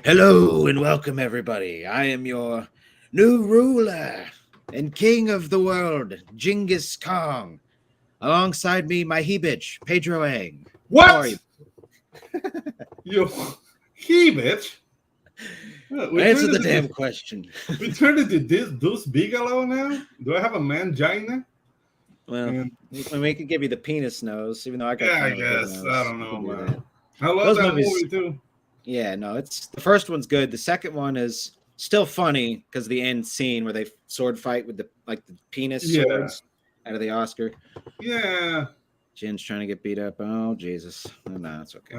Hello and welcome, everybody. I am your new ruler and king of the world, Genghis Khan. Alongside me, my he-bitch, Pedro'S. What? You he-bitch? Answer the damn question. We turned into Deuce Bigelow now? Do I have a mangina? Well, we could give you the penis nose, even though I got. Yeah, I guess. I don't know, man. I love that movie too. Yeah, no, it's the first one's good. The second one is still funny because the end scene where they sword fight with the penis swords out of the Oscar. Yeah. Jin's trying to get beat up. Oh Jesus! No, it's okay.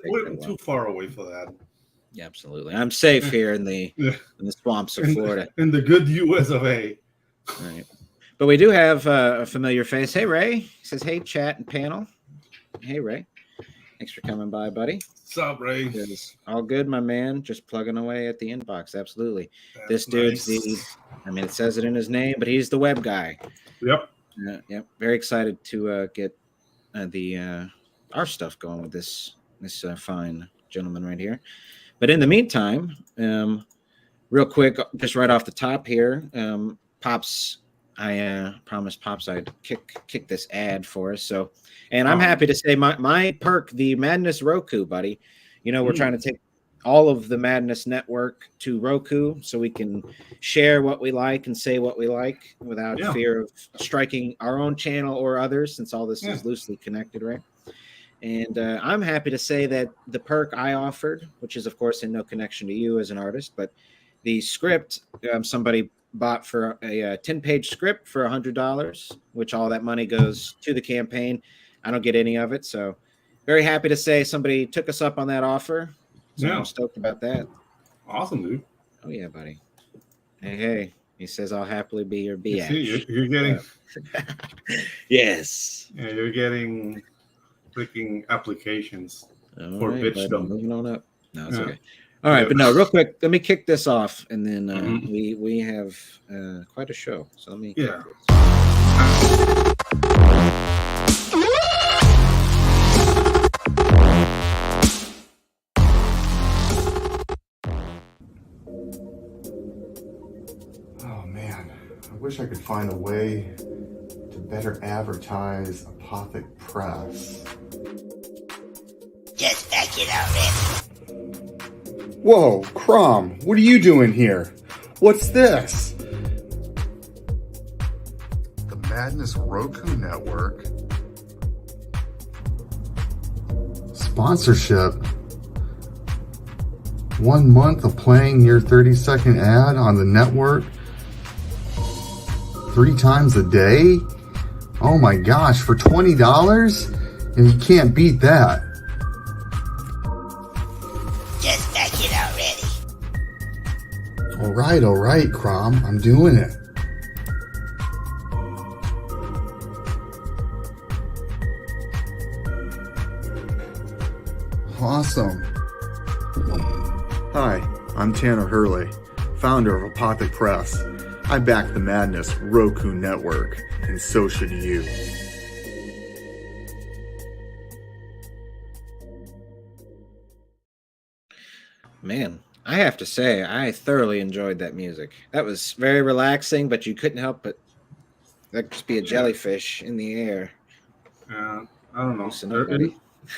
We're too far away for that. Yeah, absolutely. I'm safe here in the swamps of Florida. In the good U.S. of A. All right. But we do have a familiar face. Hey, Ray. He says, hey, chat and panel. Hey, Ray. Thanks for coming by, buddy. What's up, Ray? All good, my man. Just plugging away at the inbox. Absolutely. That's this dude's nice. it says it in his name, but he's the web guy. Yep. Yep. Very excited to get our stuff going with this fine gentleman right here. But in the meantime, real quick, just right off the top here, Pops, I promised Pops I'd kick this ad for us. So, and I'm happy to say my perk, the Madness Roku, buddy. You know, we're trying to take all of the Madness Network to Roku so we can share what we like and say what we like without fear of striking our own channel or others, since all this is loosely connected, right? And I'm happy to say that the perk I offered, which is, of course, in no connection to you as an artist, but the script somebody bought for a 10-page script for $100, which all that money goes to the campaign. I don't get any of it. So very happy to say somebody took us up on that offer. So I'm stoked about that. Awesome, dude. Oh, yeah, buddy. Hey. He says, I'll happily be your biatch. You're getting... Yes. Yeah, you're getting... freaking applications for bitchdom. Moving on up. No, it's okay. All right, but no, real quick, let me kick this off, and then we have quite a show. So let me. Yeah. Oh man, I wish I could find a way to better advertise Apothic Press. Just back it already. Whoa, Crom, what are you doing here? What's this? The Madness Roku Network. Sponsorship. 1 month of playing your 30-second ad on the network 3 times a day? Oh my gosh, for $20? And you can't beat that. Just back it already. All right, Crom, I'm doing it. Awesome. Hi, I'm Tanner Hurley, founder of Apothic Press. I back the Madness Roku Network, and so should you. Man, I have to say, I thoroughly enjoyed that music. That was very relaxing, but you couldn't help but just be a jellyfish in the air. I don't know.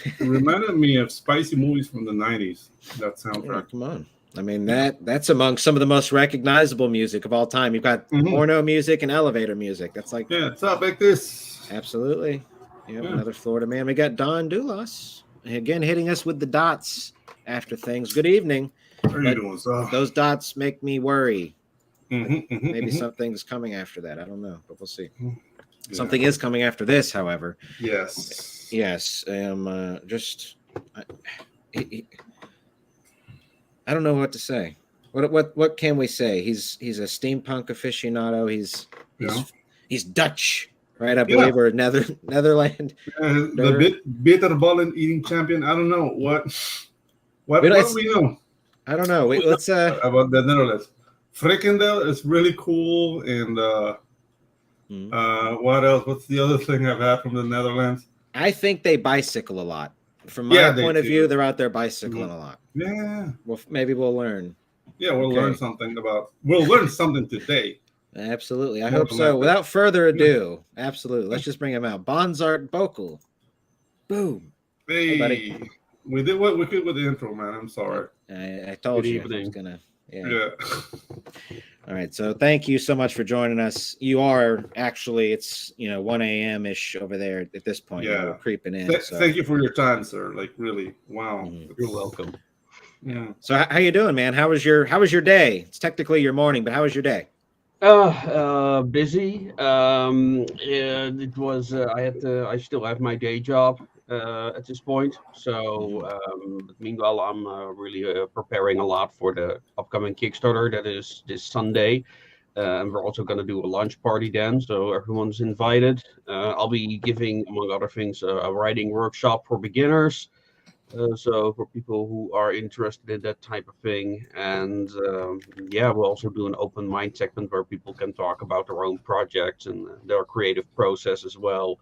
It reminded me of spicy movies from the 90s. That soundtrack. Yeah, come on. I mean, that's among some of the most recognizable music of all time. You've got porno music and elevator music. That's like... Yeah, it's up like this. Absolutely. Another Florida man. We got Don Dulas, again, hitting us with the dots after things. Good evening. How are you doing, sir? Those dots make me worry. Maybe something's coming after that. I don't know, but we'll see. Yeah. Something is coming after this, however. Yes. Yes. I don't know what to say. What can we say? He's a steampunk aficionado. He's Dutch, right? I believe, or Netherlands. The bitterballen eating champion. I don't know what do we know. I don't know. Wait, let's about the Netherlands. Frikandel is really cool, and what else? What's the other thing I've had from the Netherlands? I think they bicycle a lot. from my Yeah, they point of do. view, they're out there bicycling a lot. Yeah. Well, maybe we'll learn. Yeah, we'll Okay. learn something about. We'll learn something today. Absolutely. I More hope than so. that. Without further ado, absolutely. Let's just bring him out. Bonsart Bokel. Boom. Hey, buddy. we did what we could with the intro, man. I'm sorry. I told Good you I was evening. gonna. Yeah. All right. So thank you so much for joining us. You are actually, it's 1 a.m. ish over there at this point. Yeah. We're creeping in. So. Thank you for your time, sir. Like really, wow. Mhm. You're welcome. Yeah. So how you doing, man? How was your day? It's technically your morning, but how was your day? Busy. It was. I still have my day job at this point. So, but meanwhile, I'm really preparing a lot for the upcoming Kickstarter that is this Sunday. And we're also going to do a lunch party then, so everyone's invited. I'll be giving, among other things, a writing workshop for beginners. So for people who are interested in that type of thing, and we'll also do an open mind segment where people can talk about their own projects and their creative process as well.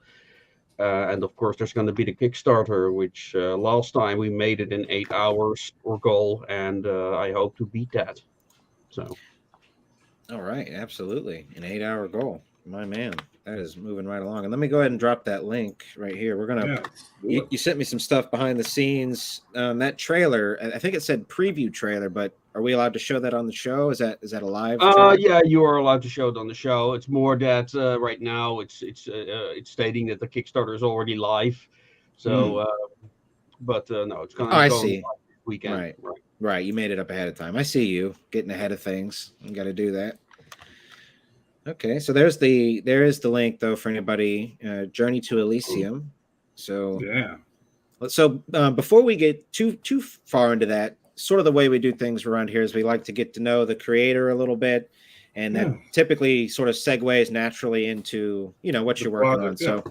And of course, there's going to be the Kickstarter, which last time we made it in 8 hours or goal, and I hope to beat that. So. All right, absolutely, an 8-hour goal, my man. That is moving right along. And let me go ahead and drop that link right here. We're gonna. Yeah. You sent me some stuff behind the scenes. That trailer, I think it said preview trailer, but are we allowed to show that on the show? Is that a live? Yeah, you are allowed to show it on the show. It's more that right now it's stating that the Kickstarter is already live. So, but no, it's gonna. I go see. live this weekend. Right. You made it up ahead of time. I see you getting ahead of things. You got to do that. Okay, so there is the link though for anybody. Journey to Elysium. So Yeah. So before we get too far into that, sort of the way we do things around here is we like to get to know the creator a little bit, and that typically sort of segues naturally into what you're working on. So,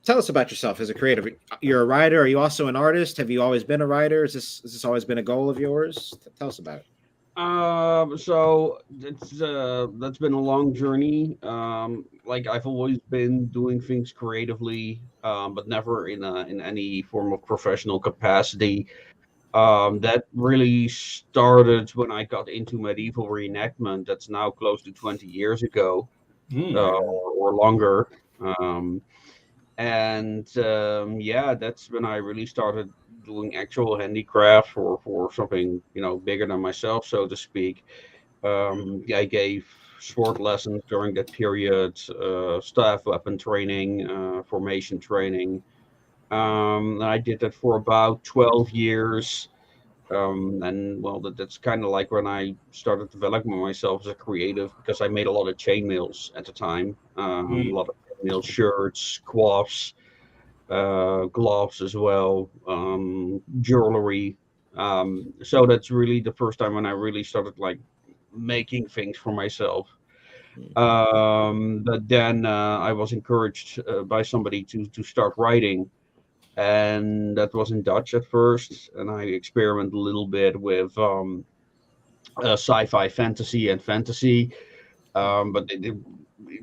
tell us about yourself as a creative. You're a writer. Are you also an artist? Have you always been a writer? Has this always been a goal of yours? Tell us about it. So that's been a long journey. Like I've always been doing things creatively, but never in any form of professional capacity. That really started when I got into medieval reenactment. That's now close to 20 years ago, or longer. That's when I really started doing actual handicraft for something bigger than myself, so to speak. I gave sword lessons during that period, staff weapon training, formation training. I did that for about 12 years. That's kind of like when I started developing myself as a creative, because I made a lot of chainmails at the time, a lot of chainmail shirts, coifs, gloves as well, jewelry. So that's really the first time when I really started like making things for myself. But then I was encouraged by somebody to start writing, and that was in Dutch at first, and I experimented a little bit with sci-fi, fantasy, and fantasy, but it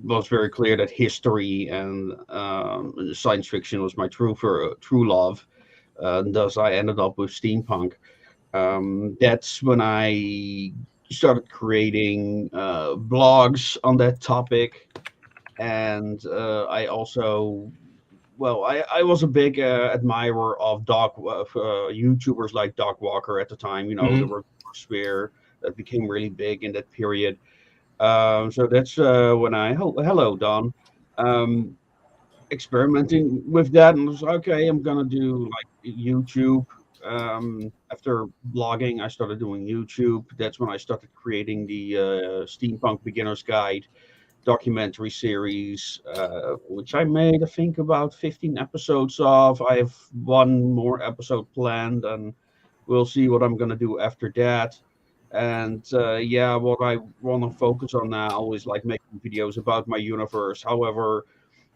was very clear that history and science fiction was my true love. Thus, I ended up with steampunk. That's when I started creating blogs on that topic, and I also. Well, I was a big admirer of YouTubers like Dog Walker at the time. The Roku sphere that became really big in that period. So that's when hello Don, experimenting with that, and was okay. I'm gonna do like YouTube. After blogging, I started doing YouTube. That's when I started creating the Steampunk Beginner's Guide documentary series, which I made, I think, about 15 episodes of. I have one more episode planned, and we'll see what I'm going to do after that. And what I want to focus on now is like making videos about my universe. However,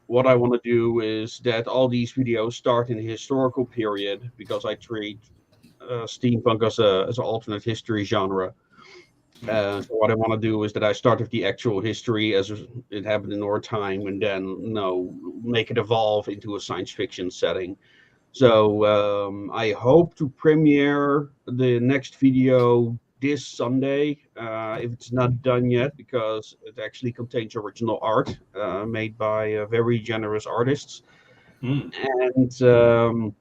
what I want to do is that all these videos start in a historical period, because I treat steampunk as an alternate history genre. So what I want to do is that I start with the actual history as it happened in our time, and then make it evolve into a science fiction setting. So I hope to premiere the next video this Sunday, if it's not done yet, because it actually contains original art made by very generous artists. And the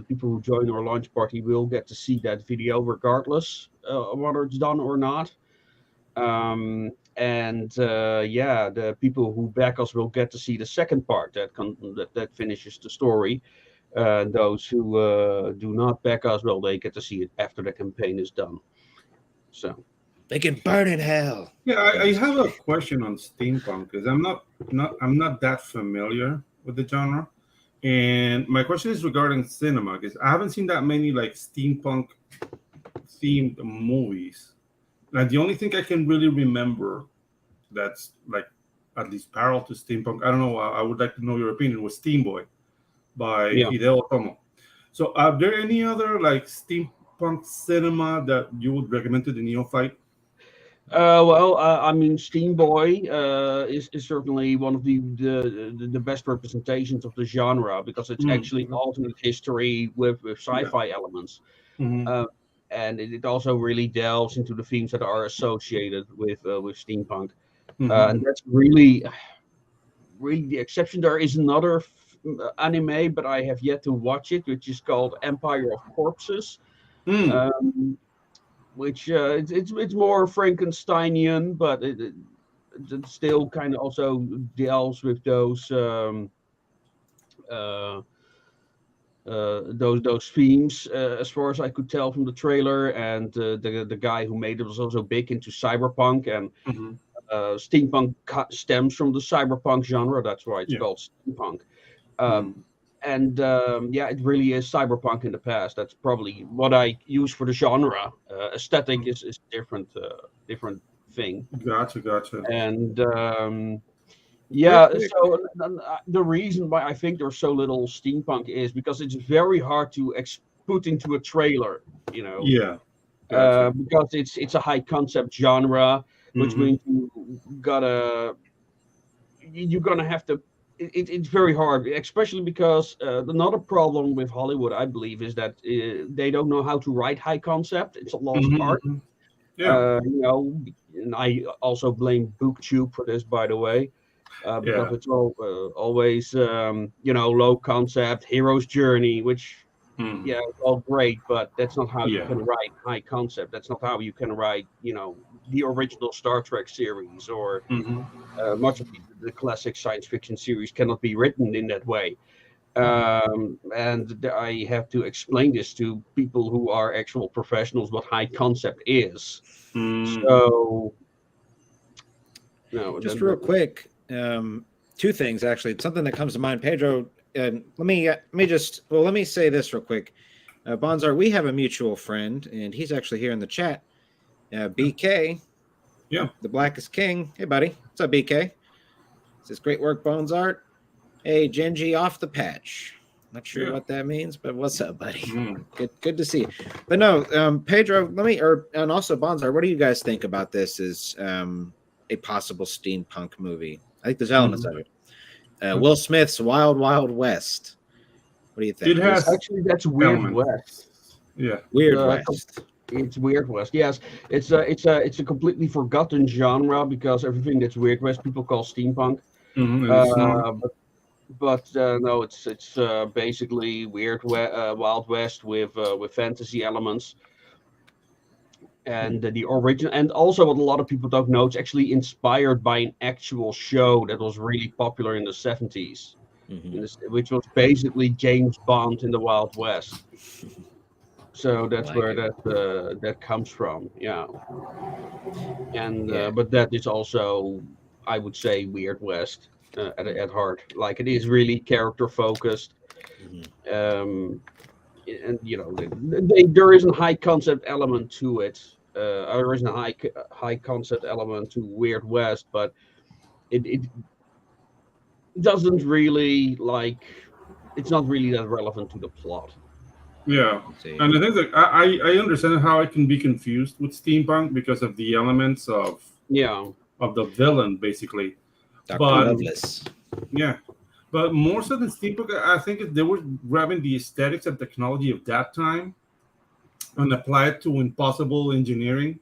people who join our launch party will get to see that video regardless of whether it's done or not. The people who back us will get to see the second part that finishes the story. Those who do not back us, well, they get to see it after the campaign is done. So they can burn in hell. Yeah, I have a question on steampunk because I'm not that familiar with the genre, and my question is regarding cinema because I haven't seen that many like steampunk themed movies. Now, the only thing I can really remember that's like at least parallel to steampunk, I don't know, I would like to know your opinion, was Steam Boy by Hideo Otomo. So are there any other like steampunk cinema that you would recommend to the neophyte? I mean, Steam Boy is certainly one of the best representations of the genre because it's actually alternate history with sci-fi elements. And it also really delves into the themes that are associated with steampunk. And that's really the exception. There is another anime, but I have yet to watch it, which is called Empire of Corpses. Which it's more Frankensteinian, but it still kind of also deals with those themes, as far as I could tell from the trailer. And the guy who made it was also big into cyberpunk, and steampunk stems from the cyberpunk genre. That's why it's called steampunk. It really is cyberpunk in the past. That's probably what I use for the genre. Aesthetic is different thing. Gotcha. And so the reason why I think there's so little steampunk is because it's very hard to put into a trailer, you know. Yeah. Gotcha. Because it's a high concept genre, which means you're gonna have to. It's very hard, especially because another problem with Hollywood, I believe, is that they don't know how to write high concept. It's a lost art. And I also blame BookTube for this, by the way, because it's always low concept, hero's journey, which it's all great, but that's not how you can write high concept. That's not how you can write, the original Star Trek series or much of the classic science fiction series cannot be written in that way. And I have to explain this to people who are actual professionals what high concept is. So, just real quick, two things actually. Something that comes to mind, Pedro. Let me say this real quick. Bonsart, we have a mutual friend, and he's actually here in the chat. BK, the Blackest King. Hey, buddy, what's up, BK? Says great work, Bonsart. Hey, Ginge off the patch. Not sure what that means, but what's up, buddy? Good to see you. But no, Pedro, and also Bonsart, what do you guys think about this as a possible steampunk movie? I think there's elements of it. Will Smith's Wild Wild West. What do you think? It has that's Weird West. Yeah, Weird West. It's Weird West. Yes, it's a completely forgotten genre because everything that's Weird West people call steampunk. No, it's basically Wild West with fantasy elements. And the original, and also what a lot of people don't know, it's actually inspired by an actual show that was really popular in the 70s, which was basically James Bond in the Wild West. So that's where that comes from, And but that is also, I would say, Weird West at heart. Like, it is really character focused. And there is a high concept element to it. There isn't a high concept element to Weird West, but it doesn't really it's not really that relevant to the plot. Yeah, and the thing is, I understand how it can be confused with steampunk because of the elements of the villain, basically. Dr. Loveless. Yeah, But more so than steampunk, I think they were grabbing the aesthetics and technology of that time and apply it to impossible engineering.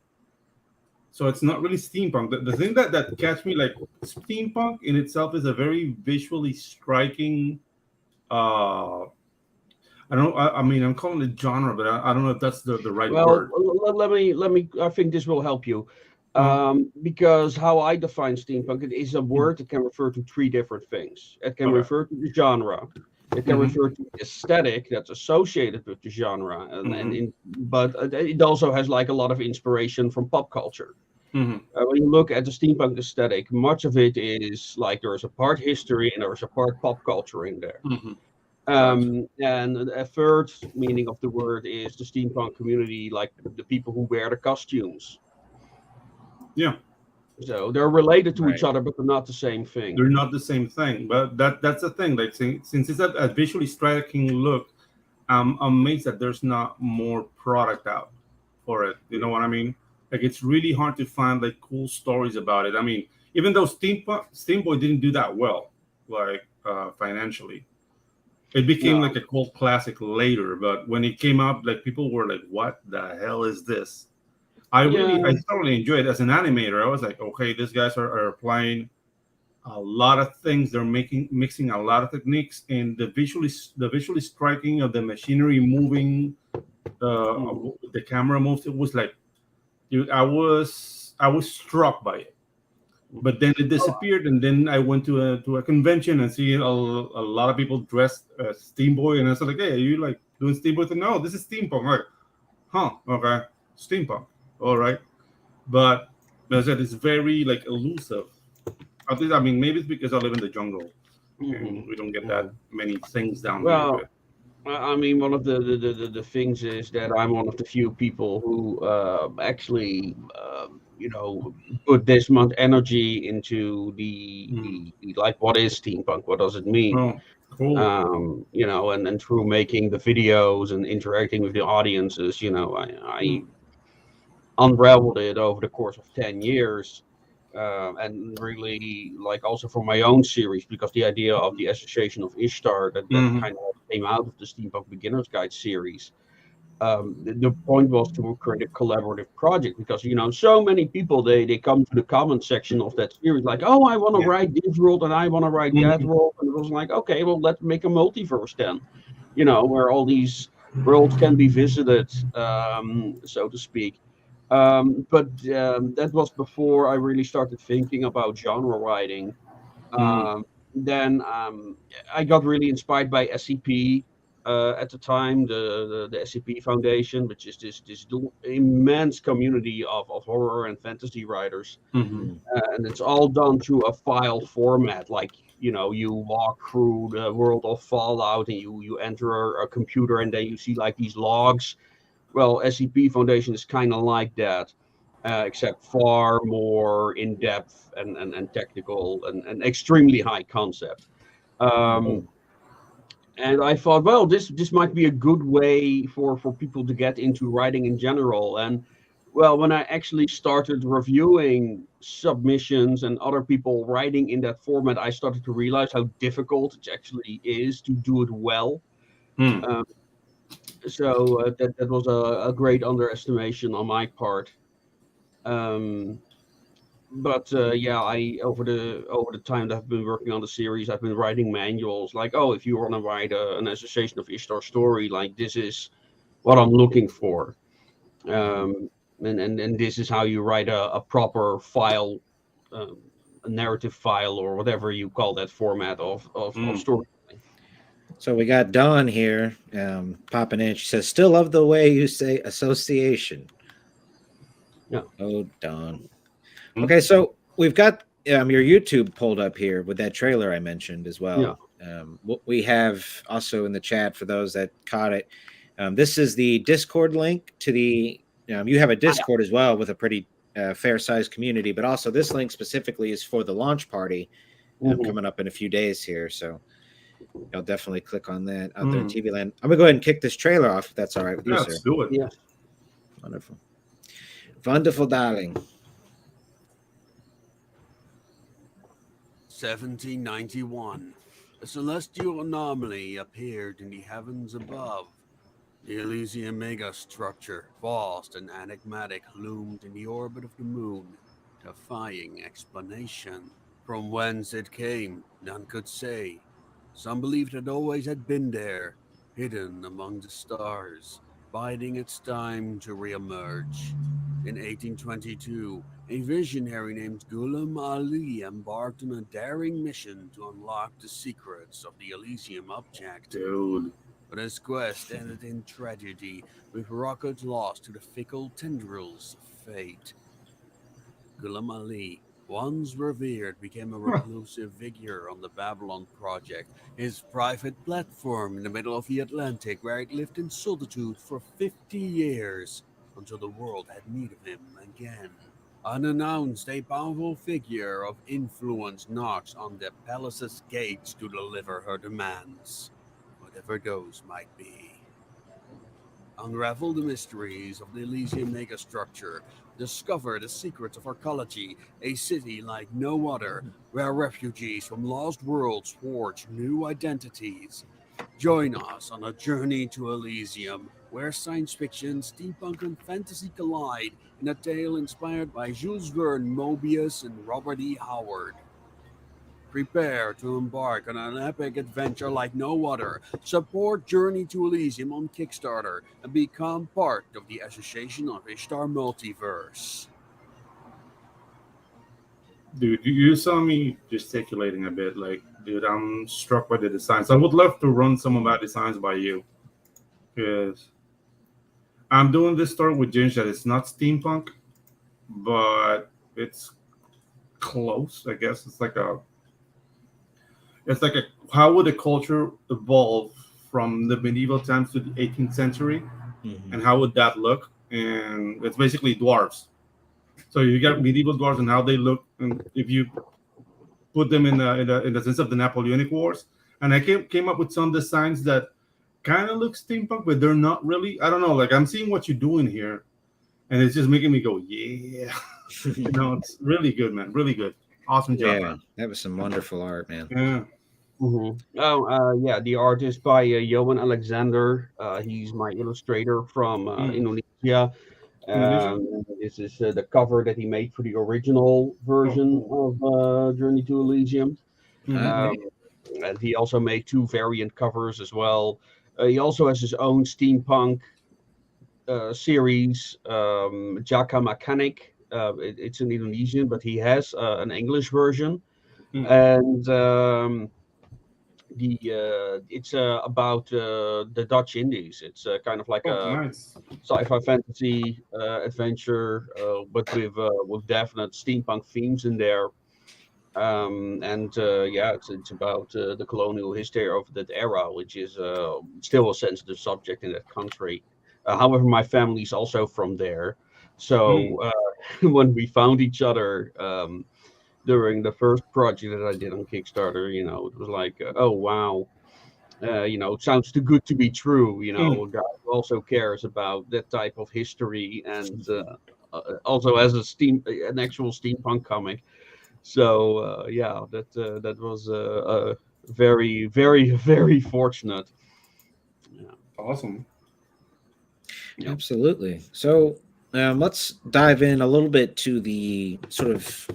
So it's not really steampunk. The thing that catch me, like steampunk in itself, is a very visually striking. I don't. I mean, I'm calling it genre, but I don't know if that's the right Well, word. let me. I think this will help you, because how I define steampunk, it is a word that can refer to three different things. It can refer to the genre. It can refer to the aesthetic that's associated with the genre, but it also has like a lot of inspiration from pop culture. When you look at the steampunk aesthetic, much of it is like there's a part history and there's a part pop culture in there. And a third meaning of the word is the steampunk community, like the people who wear the costumes. Yeah. So they're related to each other, but they're not the same thing. They're not the same thing, but that's the thing. Like since it's a visually striking look, I'm amazed that there's not more product out for it. You know what I mean? Like it's really hard to find like cool stories about it. I mean, even though Steamboy didn't do that well, like financially, it became like a cult classic later. But when it came up, like people were like, "What the hell is this?" I thoroughly enjoyed it as an animator. I was like, okay, these guys are applying a lot of things. They're mixing a lot of techniques, and the visually striking of the machinery moving, the camera moves. It was like, dude, I was struck by it. But then it disappeared, and then I went to a convention and see a lot of people dressed as Steamboy, and I was like, hey, are you like doing Steamboy? No, this is steampunk. I'm like, huh, okay, steampunk. All right, but as I said, it's very like elusive. At least, I mean, maybe it's because I live in the jungle and we don't get that many things down here. I mean, one of the things is that I'm one of the few people who actually, put this much energy into the like, what is steampunk? What does it mean? Oh, cool. And through making the videos and interacting with the audiences, I unraveled it over the course of 10 years. And really, like, also for my own series, because the idea of the Association of Ishtar that kind of came out of the Steampunk Beginner's Guide series. The point was to create a collaborative project, because so many people they come to the comment section of that series like, oh, I want to write this world and I want to write that world, and it was like, okay, well, let's make a multiverse then, where all these worlds can be visited, so to speak. But that was before I really started thinking about genre writing. Then I got really inspired by SCP at the time, the SCP Foundation, which is this immense community of horror and fantasy writers. And it's all done through a file format. Like, you walk through the world of Fallout and you enter a computer and then you see like these logs. Well, SCP Foundation is kind of like that, except far more in-depth and technical and extremely high concept. And I thought, well, this might be a good way for people to get into writing in general. And, well, when I actually started reviewing submissions and other people writing in that format, I started to realize how difficult it actually is to do it well. So that was a great underestimation on my part. But I over the time that I've been working on the series, I've been writing manuals like, oh, if you want to write an Association of Ishtar story, like, this is what I'm looking for, and this is how you write a proper file, a narrative file, or whatever you call that format of story. So we got Dawn here popping in. She says, still love the way you say association. Yeah. Oh, Dawn. Okay, so we've got your YouTube pulled up here with that trailer I mentioned as well. Yeah. What we have also in the chat for those that caught it, this is the Discord link to the, you have a Discord as well with a pretty fair-sized community, but also this link specifically is for the launch party coming up in a few days here, so I'll definitely click on that out there in TV land. I'm going to go ahead and kick this trailer off if that's all right with you, sir. Let's do it. Yeah. Wonderful. Wonderful, darling. 1791. A celestial anomaly appeared in the heavens above. The Elysium megastructure, vast and enigmatic, loomed in the orbit of the moon, defying explanation. From whence it came, none could say. Some believed it always had been there, hidden among the stars, biding its time to re-emerge. In 1822, a visionary named Ghulam Ali embarked on a daring mission to unlock the secrets of the Elysium object. Dude. But his quest ended in tragedy, with rockets lost to the fickle tendrils of fate. Ghulam Ali, once revered, became a reclusive figure on the Babylon Project, his private platform in the middle of the Atlantic, where it lived in solitude for 50 years, until the world had need of him again. Unannounced, a powerful figure of influence knocks on the palace's gates to deliver her demands, whatever those might be. Unravel the mysteries of the Elysium megastructure. Discover the secrets of archaeology, a city like no other, where refugees from lost worlds forge new identities. Join us on a journey to Elysium, where science fiction, steampunk, and fantasy collide in a tale inspired by Jules Verne, Mobius, and Robert E. Howard. Prepare to embark on an epic adventure like no other. Support Journey to Elysium on Kickstarter and become part of the Association of Ishtar Multiverse. Dude, you saw me gesticulating a bit. Like, dude, I'm struck by the designs. I would love to run some of my designs by you. Because I'm doing this story with Ginge that it's not steampunk, but it's close, I guess. It's like a how would a culture evolve from the medieval times to the 18th century, and how would that look? And it's basically dwarves. So you got medieval dwarves and how they look, and if you put them in the sense of the Napoleonic Wars, and I came up with some designs that kind of look steampunk, but they're not really. I don't know. Like I'm seeing what you're doing here, and it's just making me go, yeah. It's really good, man. Really good. Awesome job. Yeah, Man. that was some wonderful art, man. Yeah. Yeah, the art is by Johan Alexander. He's my illustrator from Indonesia. This is the cover that he made for the original version of Journey to Elysium. And he also made 2 variant covers as well. He also has his own steampunk series, Jaka Mechanic. It's in Indonesian, but he has an English version. And it's about the Dutch Indies. It's kind of like a sci-fi fantasy adventure, but with definite steampunk themes in there. It's about the colonial history of that era, which is still a sensitive subject in that country. However, my family's also from there, so when we found each other during the first project that I did on Kickstarter, it was like, oh wow, it sounds too good to be true. A guy who also cares about that type of history and also has an actual steampunk comic. So that was very, very, very fortunate. Yeah. Awesome. Yeah. Absolutely. So let's dive in a little bit to the sort of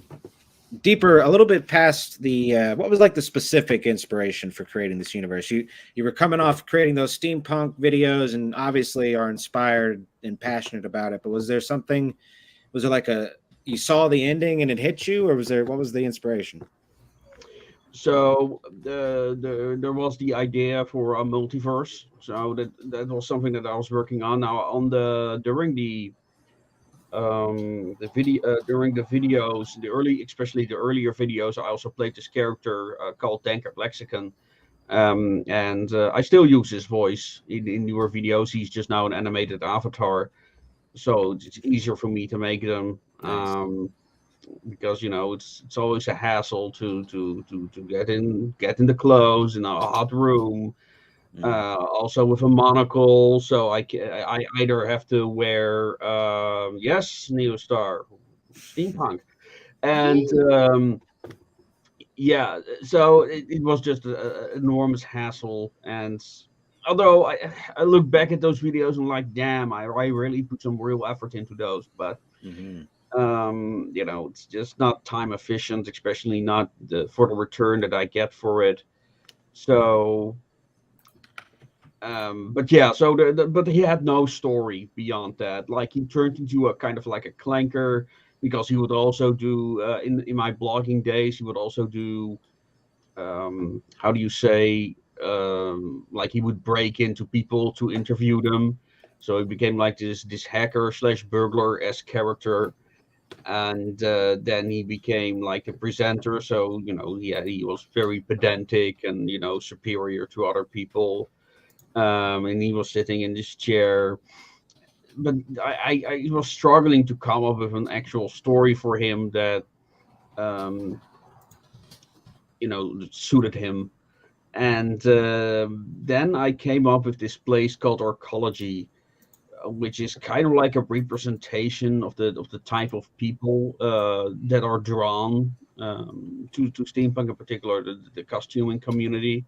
deeper, a little bit past the what was like the specific inspiration for creating this universe. You were coming off creating those steampunk videos and obviously are inspired and passionate about it, but was there like you saw the ending and it hit you, or what was the inspiration? So there was the idea for a multiverse. So that was something that I was working on. Now during the videos, especially the earlier videos, I also played this character called Tankard Lexicon. And I still use his voice in newer videos. He's just now an animated avatar, so it's easier for me to make them. Nice. Because it's always a hassle to get in the clothes in a hot room. Also with a monocle, so I either have to wear Neostar steampunk, and yeah, so it was just an enormous hassle. And although I look back at those videos and like, damn, I really put some real effort into those. But Mhm. it's just not time efficient, especially not for the return that I get for it. So but yeah, so but he had no story beyond that. Like, he turned into a kind of like a clanker, because he would also do in my blogging days, he would also do how do you say, like, he would break into people to interview them. So he became like this hacker slash burglar-esque character. And then he became like a presenter. So he was very pedantic and superior to other people. And he was sitting in this chair. But I was struggling to come up with an actual story for him that um, suited him. And then I came up with this place called Arcology, which is kind of like a representation of the type of people that are drawn to steampunk, in particular the costuming community.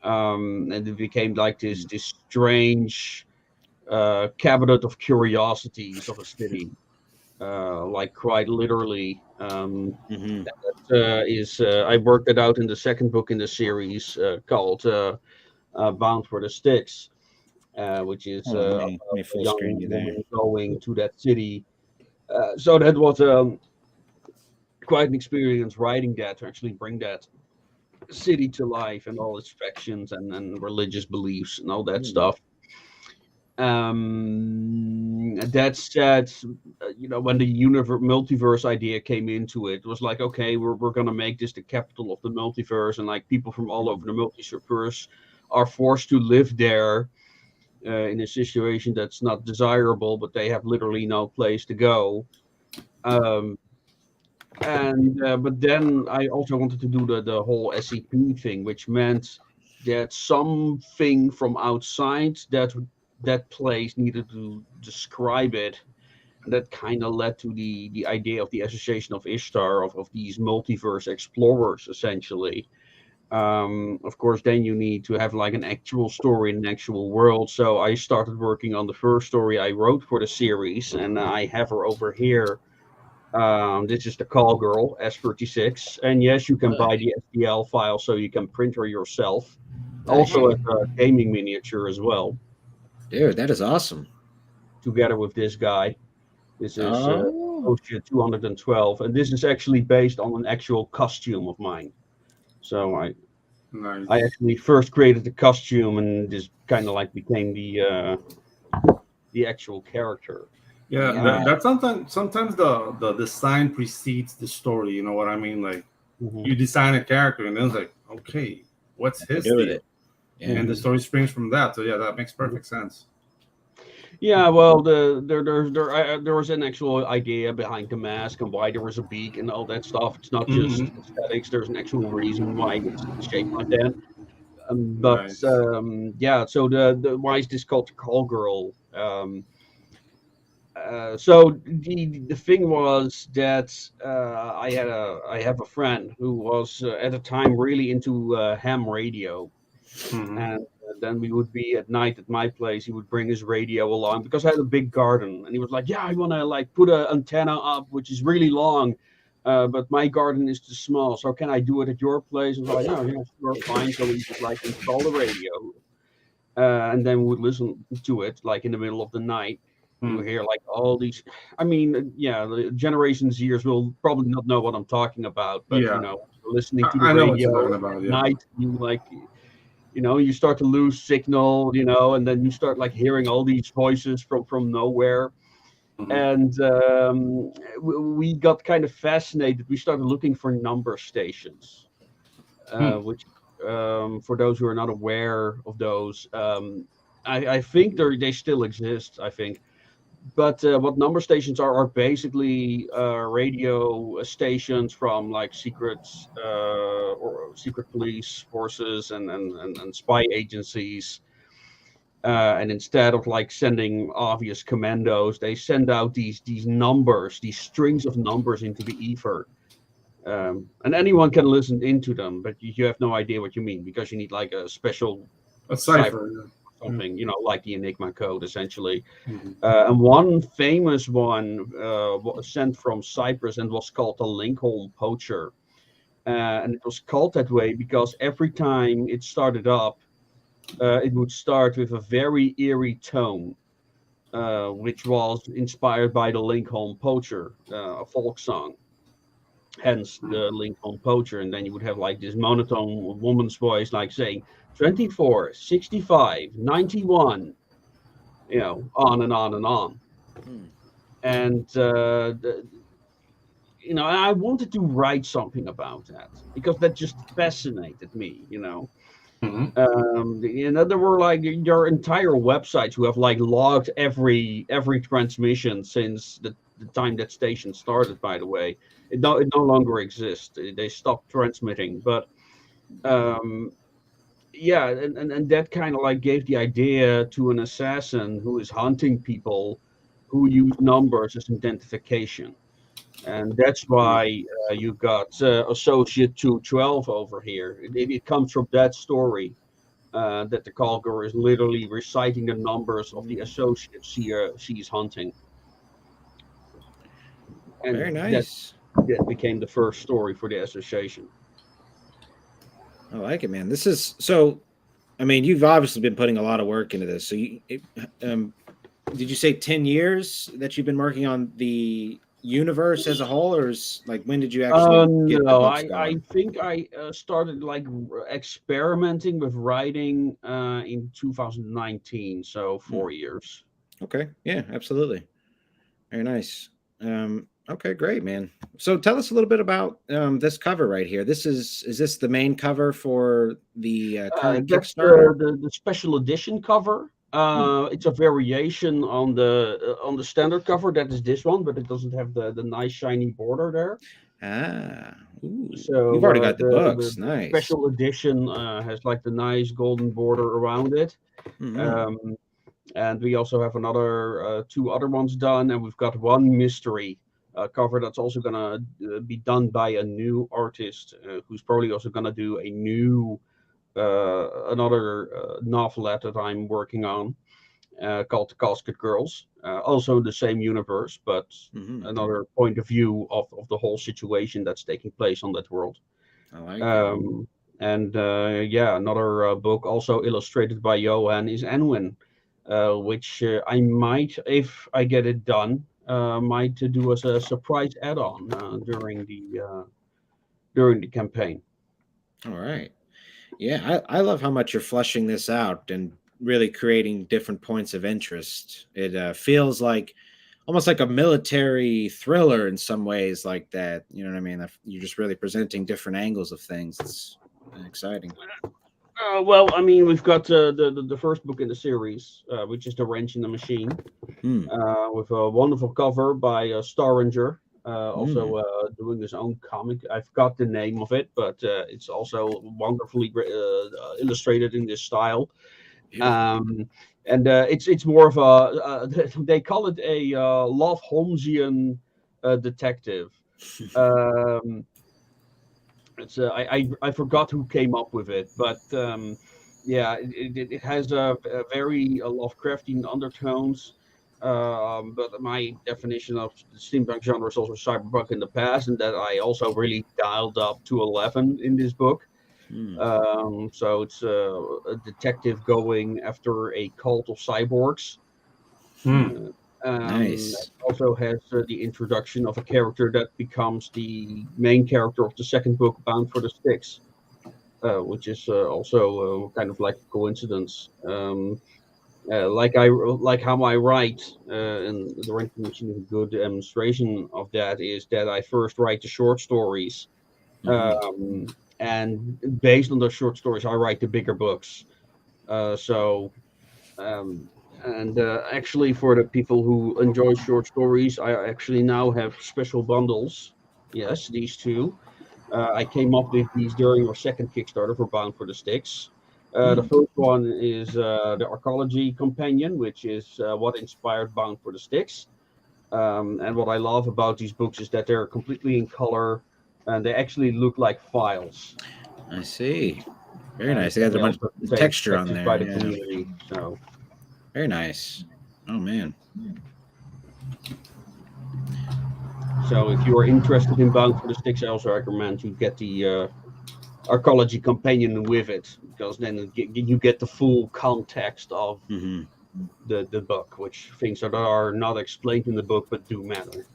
And it became like this strange cabinet of curiosities of a city, like quite literally. Mhm. I worked it out in the second book in the series called Bound for the Sticks, which is Hold on, let about me a full screen young you there. woman going to that city. So that was quite an experience writing that, to actually bring that city to life and all its factions and religious beliefs and all that stuff. That said, when the multiverse idea came into it, it was like, okay, we're gonna make this the capital of the multiverse, and like people from all over the multiverse are forced to live there in a situation that's not desirable, but they have literally no place to go. Um, and But then I also wanted to do the whole SCP thing, which meant that something from outside that place needed to describe it. And that kind of led to the idea of the Association of Ishtar, of these multiverse explorers, essentially. Of course, then you need to have like an actual story in an actual world. So I started working on the first story I wrote for the series, and I have her over here. This is the call girl S36, and yes, you can buy the STL file so you can print her yourself. Nice. Also, as a gaming miniature as well, Dude, that is awesome. together with this guy. This is Oh, OSHA 212, and this is actually based on an actual costume of mine. So I Nice. actually first created the costume, and this kind of like became the actual character. Yeah, yeah. that's sometimes the design precedes the story. You know what I mean? Like, Mhm. you design a character, and then it's like, okay, what's I his do with deal? it. Yeah. And the story springs from that. So yeah, that makes perfect sense. Yeah, well, there was an actual idea behind the mask and why there was a beak and all that stuff. It's not just Hmm. aesthetics. There's an actual reason why it's shaped like that. But Nice. yeah, so the why is this called the call girl? So the thing was that I have a friend who was at the time really into ham radio, Hmm. and then we would be at night at my place. He would bring his radio along because I had a big garden, and he was like, "Yeah, I want to like put an antenna up, which is really long, but my garden is too small. So can I do it at your place?" I was like, "No, yeah, sure, fine." So we would like install the radio, and then we would listen to it like in the middle of the night. You hear like all these. I mean, yeah, the Generation Zers will probably not know what I'm talking about, but Yeah, listening to the I know what you're radio talking at about. Yeah. night, you start to lose signal, and then you start like hearing all these voices from nowhere. Hmm. And we got kind of fascinated. We started looking for number stations, Hmm. which for those who are not aware of those, I think they still exist, I think. But what number stations are basically radio stations from like secret or secret police forces and spy agencies. And instead of like sending obvious commandos, they send out these numbers, these strings of numbers into the ether. And anyone can listen into them, but you have no idea what you mean because you need like a special A cipher. something, like the Enigma code essentially. Mhm. And one famous one was sent from Cyprus and was called the Lincoln Poacher. And it was called that way because every time it started up, it would start with a very eerie tone, which was inspired by the Lincoln Poacher, a folk song. Hence the Lincoln Poacher. And then you would have like this monotone woman's voice, like saying 24, 65, 91, on and on and on. And, I wanted to write something about that because that just fascinated me, There were like there are entire websites who have like logged every transmission since the time that station started. By the way, it no longer exists. They stopped transmitting, but and that kind of like gave the idea to an assassin who is hunting people who use numbers as identification. And that's why you got Associate 212 over here. It comes from that story that the Calgar is literally reciting the numbers of the associates she's hunting. And Very nice. That became the first story for the association. I like it, man. This is so. I mean, you've obviously been putting a lot of work into this. So, did you say 10 years that you've been working on the universe as a whole, or is like when did you actually get the books going? I think I started like experimenting with writing in 2019, so 4 years. Okay, yeah, absolutely. Very nice. Okay, great, man. So tell us a little bit about this cover right here. Is this the main cover for the current Kickstarter? The special edition cover. It's a variation on the standard cover. That is this one, but it doesn't have the nice shiny border there. So you've already got the books. The nice. Special edition has like the nice golden border around it. Mm-hmm. And we also have another 2 other ones done, and we've got one mystery cover that's also gonna be done by a new artist who's probably also gonna do a new another novelette that I'm working on called The Casket Girls, also the same universe, but another point of view of the whole situation that's taking place on that world. I like it. And another book also illustrated by Johan is Anwin, which I might, if I get it done, might do as a surprise add-on during the campaign. All right. Yeah, I love how much you're fleshing this out and really creating different points of interest. It feels like almost like a military thriller in some ways like that. You know what I mean? You're just really presenting different angles of things. It's exciting. Well, I mean, we've got the first book in the series, which is The Wrench in the Machine, with a wonderful cover by Staringer. Also doing his own comic. I forgot the name of it, but it's also wonderfully illustrated in this style. And it's more of a they call it a Love Holmesian detective. It's I forgot who came up with it, but it has a very Lovecraftian undertones. But my definition of the steampunk genre is also cyberpunk in the past, and that I also really dialed up to 11 in this book. So it's a detective going after a cult of cyborgs. Nice. It also has the introduction of a character that becomes the main character of the second book, Bound for the Sticks, which is also kind of like a coincidence. Like how I write, and the Wrench Machine is a good demonstration of that, is that I first write the short stories, and based on those short stories, I write the bigger books. Actually, for the people who enjoy short stories, I actually now have special bundles. Yes, these 2. I came up with these during our second Kickstarter for Bound for the Sticks. The first one is the Archaeology Companion, which is what inspired Bound for the Sticks. And what I love about these books is that they're completely in color. and they actually look like files. I see. Very nice. They got a bunch of texture on there. By the community, so very nice. Oh man. So if you are interested in Bound for the Sticks, I also recommend you get the Archaeology Companion with it, because then you get the full context of the book, which things that are not explained in the book but do matter.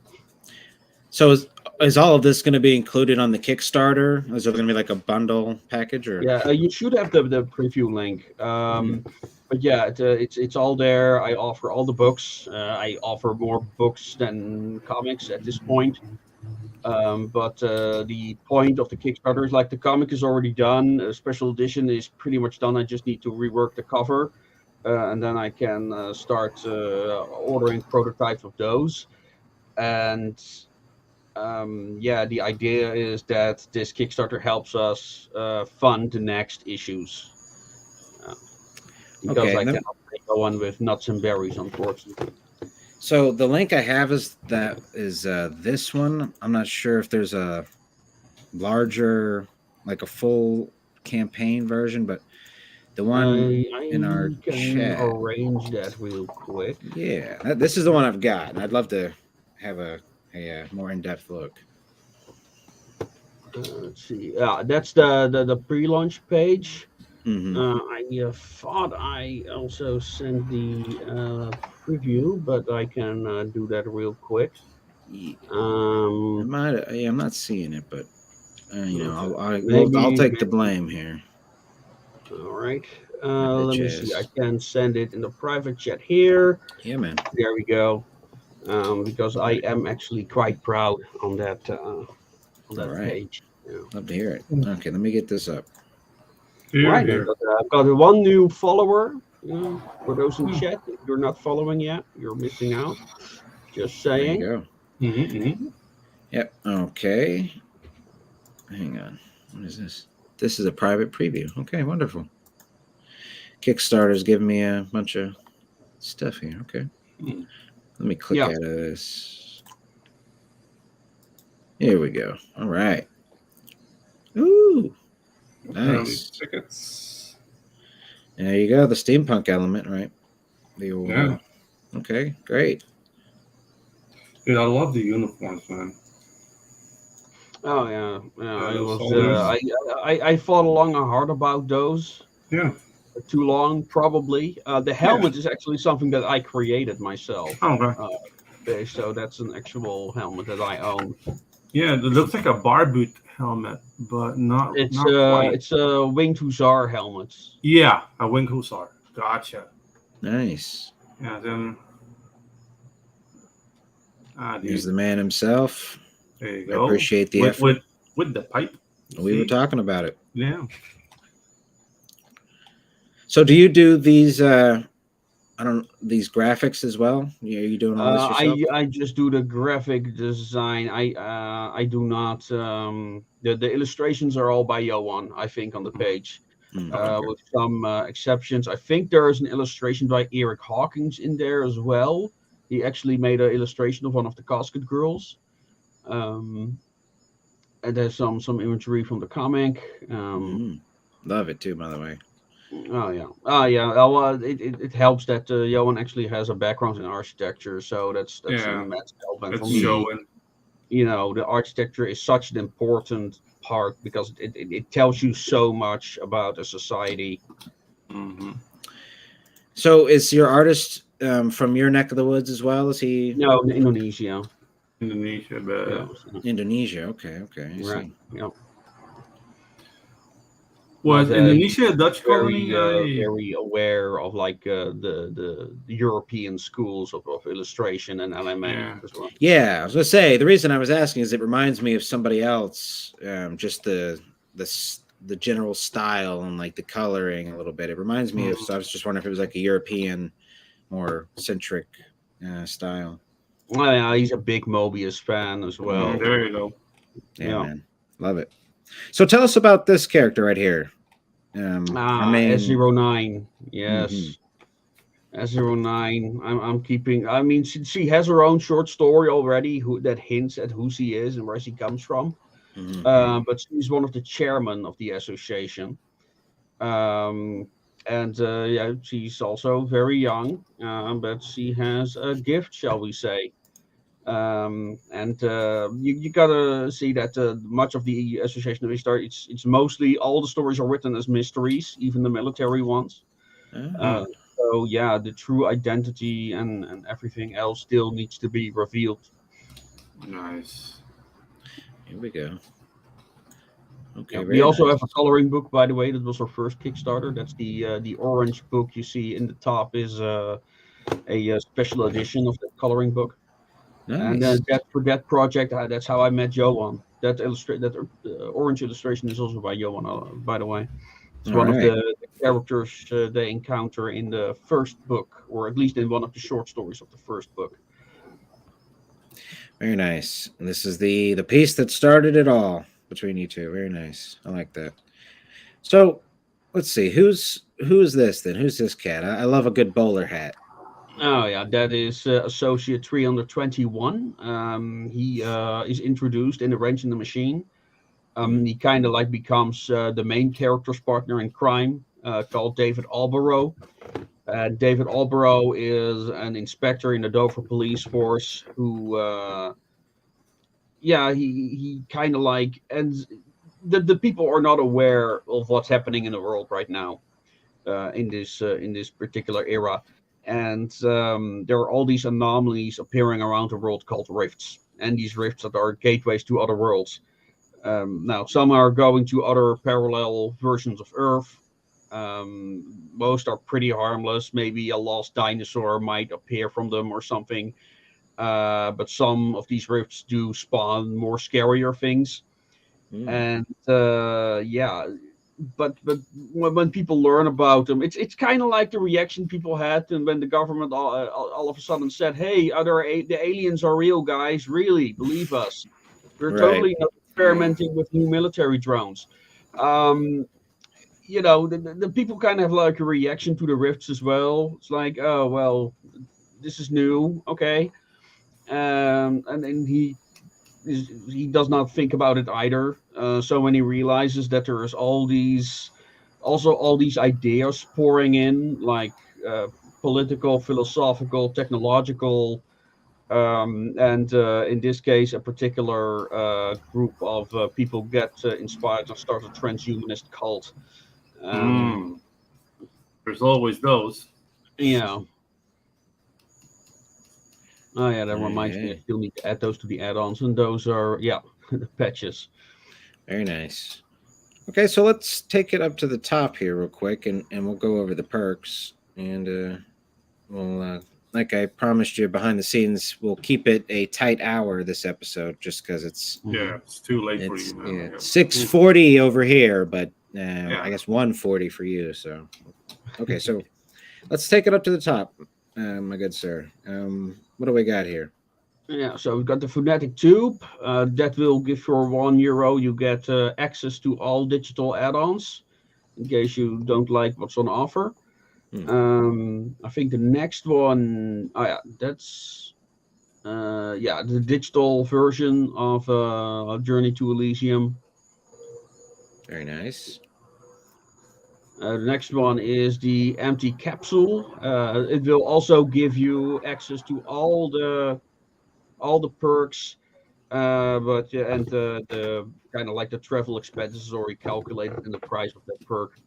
So is all of this going to be included on the Kickstarter? Is there going to be like a bundle package? Or yeah, you should have the preview link. But yeah, it's all there. I offer all the books. I offer more books than comics at this point. But the point of the Kickstarter is like the comic is already done. A special edition is pretty much done. I just need to rework the cover, and then I can start ordering prototypes of those. And yeah, the idea is that this Kickstarter helps us fund the next issues. Because I cannot go on with nuts and berries, unfortunately. So the link I have is this one. I'm not sure if there's a larger, like a full campaign version, but the one in our chat. Arrange that real quick. Yeah, this is the one I've got, and I'd love to have a more in-depth look. Let's see. That's the pre-launch page. I thought I also sent the preview, but I can do that real quick. I'm not seeing it, but you know, I'll take the blame here. All right. Let me see. I can send it in the private chat here. Yeah, man. There we go. Because I am actually quite proud on that page. Yeah. Love to hear it. Okay, let me get this up. Right. I've got one new follower. For those in chat, if you're not following yet, you're missing out. Just saying. There you go. Yep. Okay. Hang on. What is this? This is a private preview. Okay, wonderful. Kickstarter's giving me a bunch of stuff here. Okay. Let me click out of this. Here we go. All right. Ooh. Nice. Tickets. There you go. The steampunk element, right? The old, yeah. Okay, great. Dude, I love the uniforms, man. Oh yeah. I thought long and hard about those. Yeah. Too long, probably. The helmet is actually something that I created myself. Oh, okay. So that's an actual helmet that I own. Yeah, it looks like a bar boot helmet, but not. It's not quite. It's a winged hussar helmet. Yeah, a winged hussar. Gotcha. Nice. Yeah, then. Here's the man himself. There you go. I appreciate the effort. With the pipe. We were talking about it. Yeah. So do you do these these graphics as well? Are you doing all this yourself? I just do the graphic design. I do not the illustrations are all by Johan, I think, on the page. With some exceptions. I think there is an illustration by Eric Hawkins in there as well. He actually made an illustration of one of the casket girls. And there's some imagery from the comic. Love it too, by the way. Oh yeah. Well, it helps that Johan actually has a background in architecture, so that's an immense help. And for me, you know, the architecture is such an important part because it tells you so much about a society. So is your artist from your neck of the woods as well? Is he? No, Indonesia. Indonesia. Okay. I see. Yep. Was Indonesia a Dutch very, colony? Very aware of like the European schools of illustration and element as well. Yeah, I was gonna say the reason I was asking is it reminds me of somebody else. Just the general style and like the coloring a little bit. It reminds me of. So I was just wondering if it was like a European, more centric style. Well, yeah, he's a big Mobius fan as well. There you go. Yeah, man, love it. So tell us about this character right here. S09. Yes. S09. I'm keeping. I mean, she has her own short story already that hints at who she is and where she comes from. But she's one of the chairmen of the association. Yeah, she's also very young, but she has a gift, shall we say. You gotta see that much of the Association of Ishtar, it's mostly all the stories are written as mysteries, even the military ones. So yeah, the true identity and everything else still needs to be revealed. Nice. Here we go. Okay. Yeah, we also have a coloring book, by the way. That was our first Kickstarter. That's the orange book you see in the top is a special edition of the coloring book. Nice. And for that project, that's how I met Johan. That orange illustration is also by Johan, by the way. It's one of the characters they encounter in the first book, or at least in one of the short stories of the first book. Very nice. And this is the piece that started it all between you two. Very nice. I like that. So let's see. Who's this then? Who's this cat? I love a good bowler hat. Oh yeah, that is Associate 321. He is introduced in The Wrench in the Machine. He kind of like becomes the main character's partner in crime, called David Alborough. David Alborough is an inspector in the Dover police force who, he kind of like, and the people are not aware of what's happening in the world right now, in this particular era. And there are all these anomalies appearing around the world called rifts, and these rifts that are gateways to other worlds. Now, some are going to other parallel versions of Earth. Most are pretty harmless. Maybe a lost dinosaur might appear from them or something. But some of these rifts do spawn more scarier things. And but when people learn about them, it's kind of like the reaction people had when the government all of a sudden said, "Hey, the aliens are real, guys. Really, believe us. We're totally not experimenting with new military drones." The people kind of have like a reaction to the rifts as well. It's like, oh well, this is new, okay, and then he does not think about it either. So when he realizes that there is all these ideas pouring in, like political, philosophical, technological, and in this case, a particular group of people get inspired and start a transhumanist cult. There's always those. Yeah. Oh yeah, that reminds me. I still need to add those to the add-ons, and those are the patches. Very nice. Okay, so let's take it up to the top here real quick, and we'll go over the perks. And we'll, like I promised you behind the scenes, we'll keep it a tight hour this episode, just because it's too late for you now. Yeah, 6:40 over here, but I guess 1:40 for you. So okay, so let's take it up to the top, my good sir. What do we got here? Yeah, so we've got the Lunatic tube. That will give for €1. You get access to all digital add-ons in case you don't like what's on offer. I think the next one, that's the digital version of Journey to Elysium. Very nice. The next one is the empty capsule. It will also give you access to all the perks, but the kind of like the travel expenses is already calculated in the price of that perk.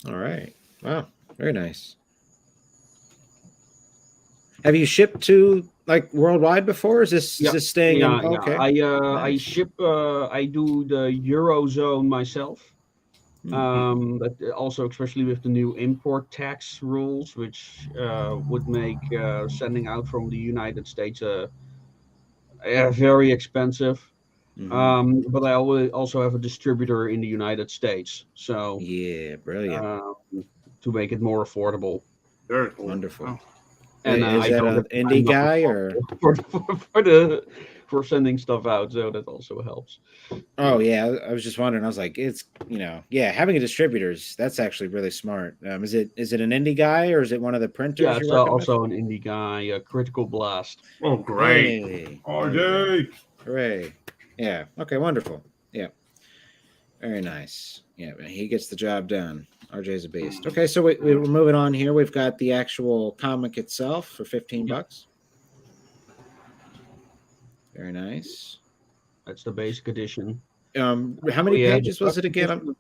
All right. Wow. Very nice. Have you shipped to like worldwide before? Is this staying in? Okay. I ship. I do the Eurozone myself. But also, especially with the new import tax rules, which would make sending out from the United States very expensive. But I also have a distributor in the United States, so brilliant. To make it more affordable. Very cool. Wonderful. And is that an indie guy or for sending stuff out, so that also helps. Oh yeah, I was just wondering. I was like, it's having a distributor's that's actually really smart. Is it an indie guy or is it one of the printers? Yeah, it's also an indie guy, Critical Blast. Oh great! Hey. RJ! Hooray! Yeah. Okay. Wonderful. Very nice. Yeah, he gets the job done. RJ's a beast. Okay, so we're moving on here. We've got the actual comic itself for $15. Very nice. That's the basic edition. How many Yeah, pages was it again?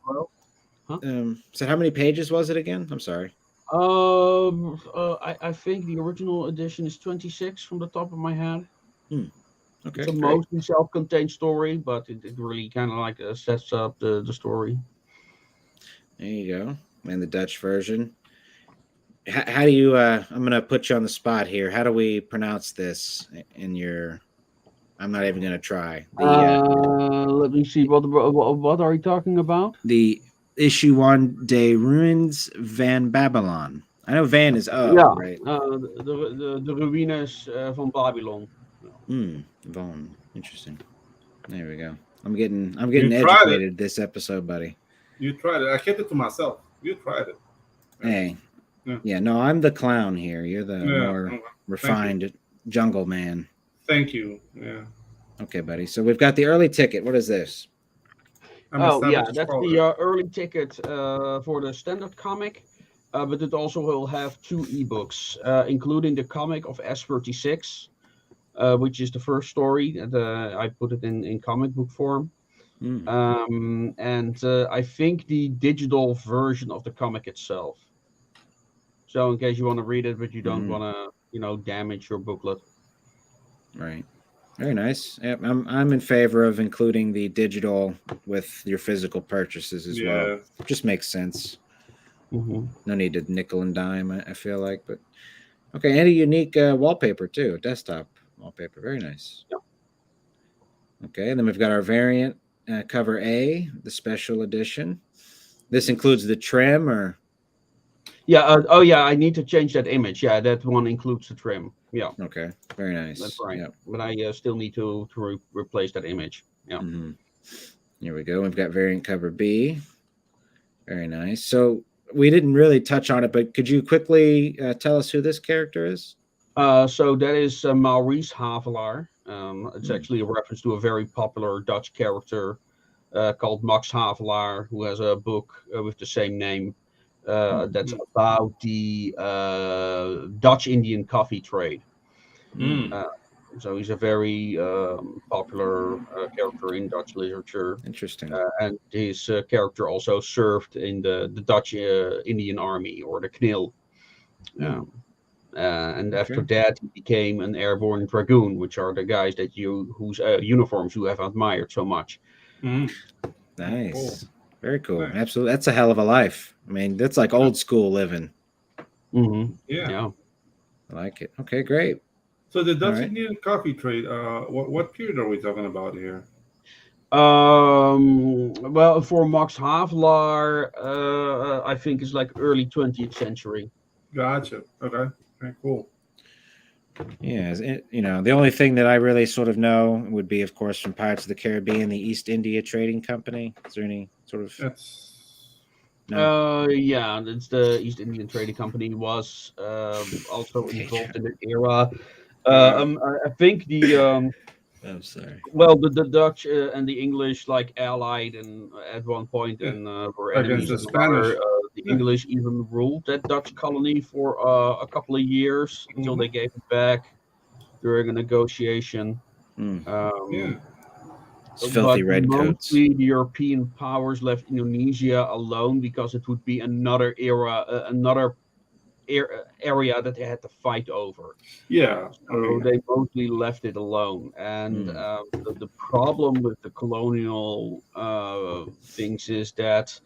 So how many pages was it again? I'm sorry. I think the original edition is 26 from the top of my head. Okay, it's a great. mostly self-contained story, but it really kind of like sets up the story. There you go. And the Dutch version. How do you? I'm gonna put you on the spot here. How do we pronounce this in your? I'm not even gonna try. Let me see. What are you talking about? The issue 1 De Ruins van Babylon. I know Van is right. The ruïnes van Babylon. Von. Interesting. There we go. I'm getting educated this episode, buddy. You tried it. I kept it to myself. You tried it. Hey. Yeah, no, I'm the clown here. You're the more refined jungle man. Thank you. Yeah. Okay, buddy. So we've got the early ticket. What is this? That's the early ticket for the standard comic, but it also will have 2 ebooks, including the comic of S36, which is the first story. I put it in comic book form. And I think the digital version of the comic itself. So in case you want to read it, but you don't want to, damage your booklet. Right. Very nice. Yeah, I'm in favor of including the digital with your physical purchases as well. Just makes sense. No need to nickel and dime, I feel like. But okay, and a unique wallpaper too, desktop wallpaper. Very nice. Yep. Okay, and then we've got our variant cover A, the special edition. This includes the trim, or? Yeah. I need to change that image. Yeah, that one includes the trim. Yeah. Okay. Very nice. That's right. Yep. But I still need to replace that image. Yeah. Here we go. We've got variant cover B. Very nice. So we didn't really touch on it, but could you quickly tell us who this character is? So that is Maurice Havelaar. It's actually a reference to a very popular Dutch character called Max Havelaar, who has a book with the same name. That's about the Dutch Indian coffee trade. So he's a very popular character in Dutch literature. Interesting. And his character also served in the Dutch Indian Army, or the KNIL. And after that, he became an airborne dragoon, which are the guys whose uniforms you have admired so much. Nice. Cool. Very cool. Nice. Absolutely. That's a hell of a life. I mean, that's like old school living. Yeah. I like it. Okay, great. So the Dutch Indian coffee trade, what period are we talking about here? Well, for Max Havelaar, I think it's like early 20th century. Gotcha. Okay. Very cool. Yeah, the only thing that I really sort of know would be, of course, from Pirates of the Caribbean, the East India Trading Company. Is there any sort of? Yeah, it's the East Indian Trading Company was also involved in the era. I think the I'm sorry. Well, the Dutch and the English allied, and at one point and were enemies. Against the Spanish. The English even ruled that Dutch colony for a couple of years until they gave it back during a negotiation. Filthy redcoats. Mostly the European powers left Indonesia alone because it would be another area that they had to fight over. Yeah. So they mostly left it alone. And the problem with the colonial things is that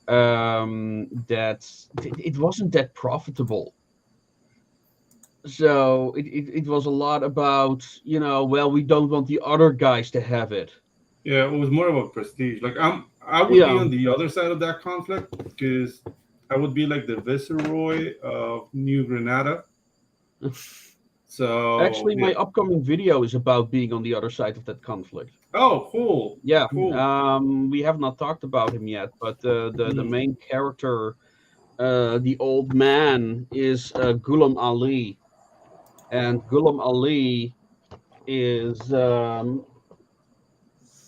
it wasn't that profitable. So it was a lot about, we don't want the other guys to have it. Yeah, it was more of a prestige. Like I would be on the other side of that conflict, because I would be like the Viceroy of New Granada. So actually, my upcoming video is about being on the other side of that conflict. Oh, cool. Yeah. Cool. We have not talked about him yet, but the main character, the old man, is Ghulam Ali. And Ghulam Ali is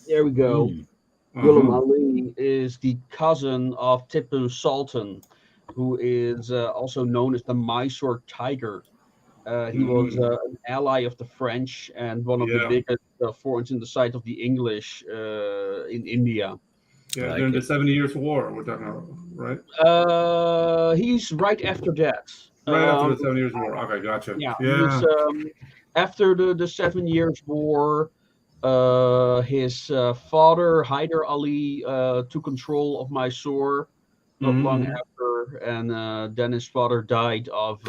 there we go. Ghulam Ali is the cousin of Tipu Sultan, who is also known as the Mysore Tiger. He was an ally of the French and one of the biggest forts in the sight of the English in India. Yeah, Like during the it. 70 Years' War, we're talking about, right? He's right after that. Right after the 7 Years' War. Okay, gotcha. Yeah, Yeah. he was, after the 7 Years' War. His father, Hyder Ali, took control of Mysore not long after, and then his father died of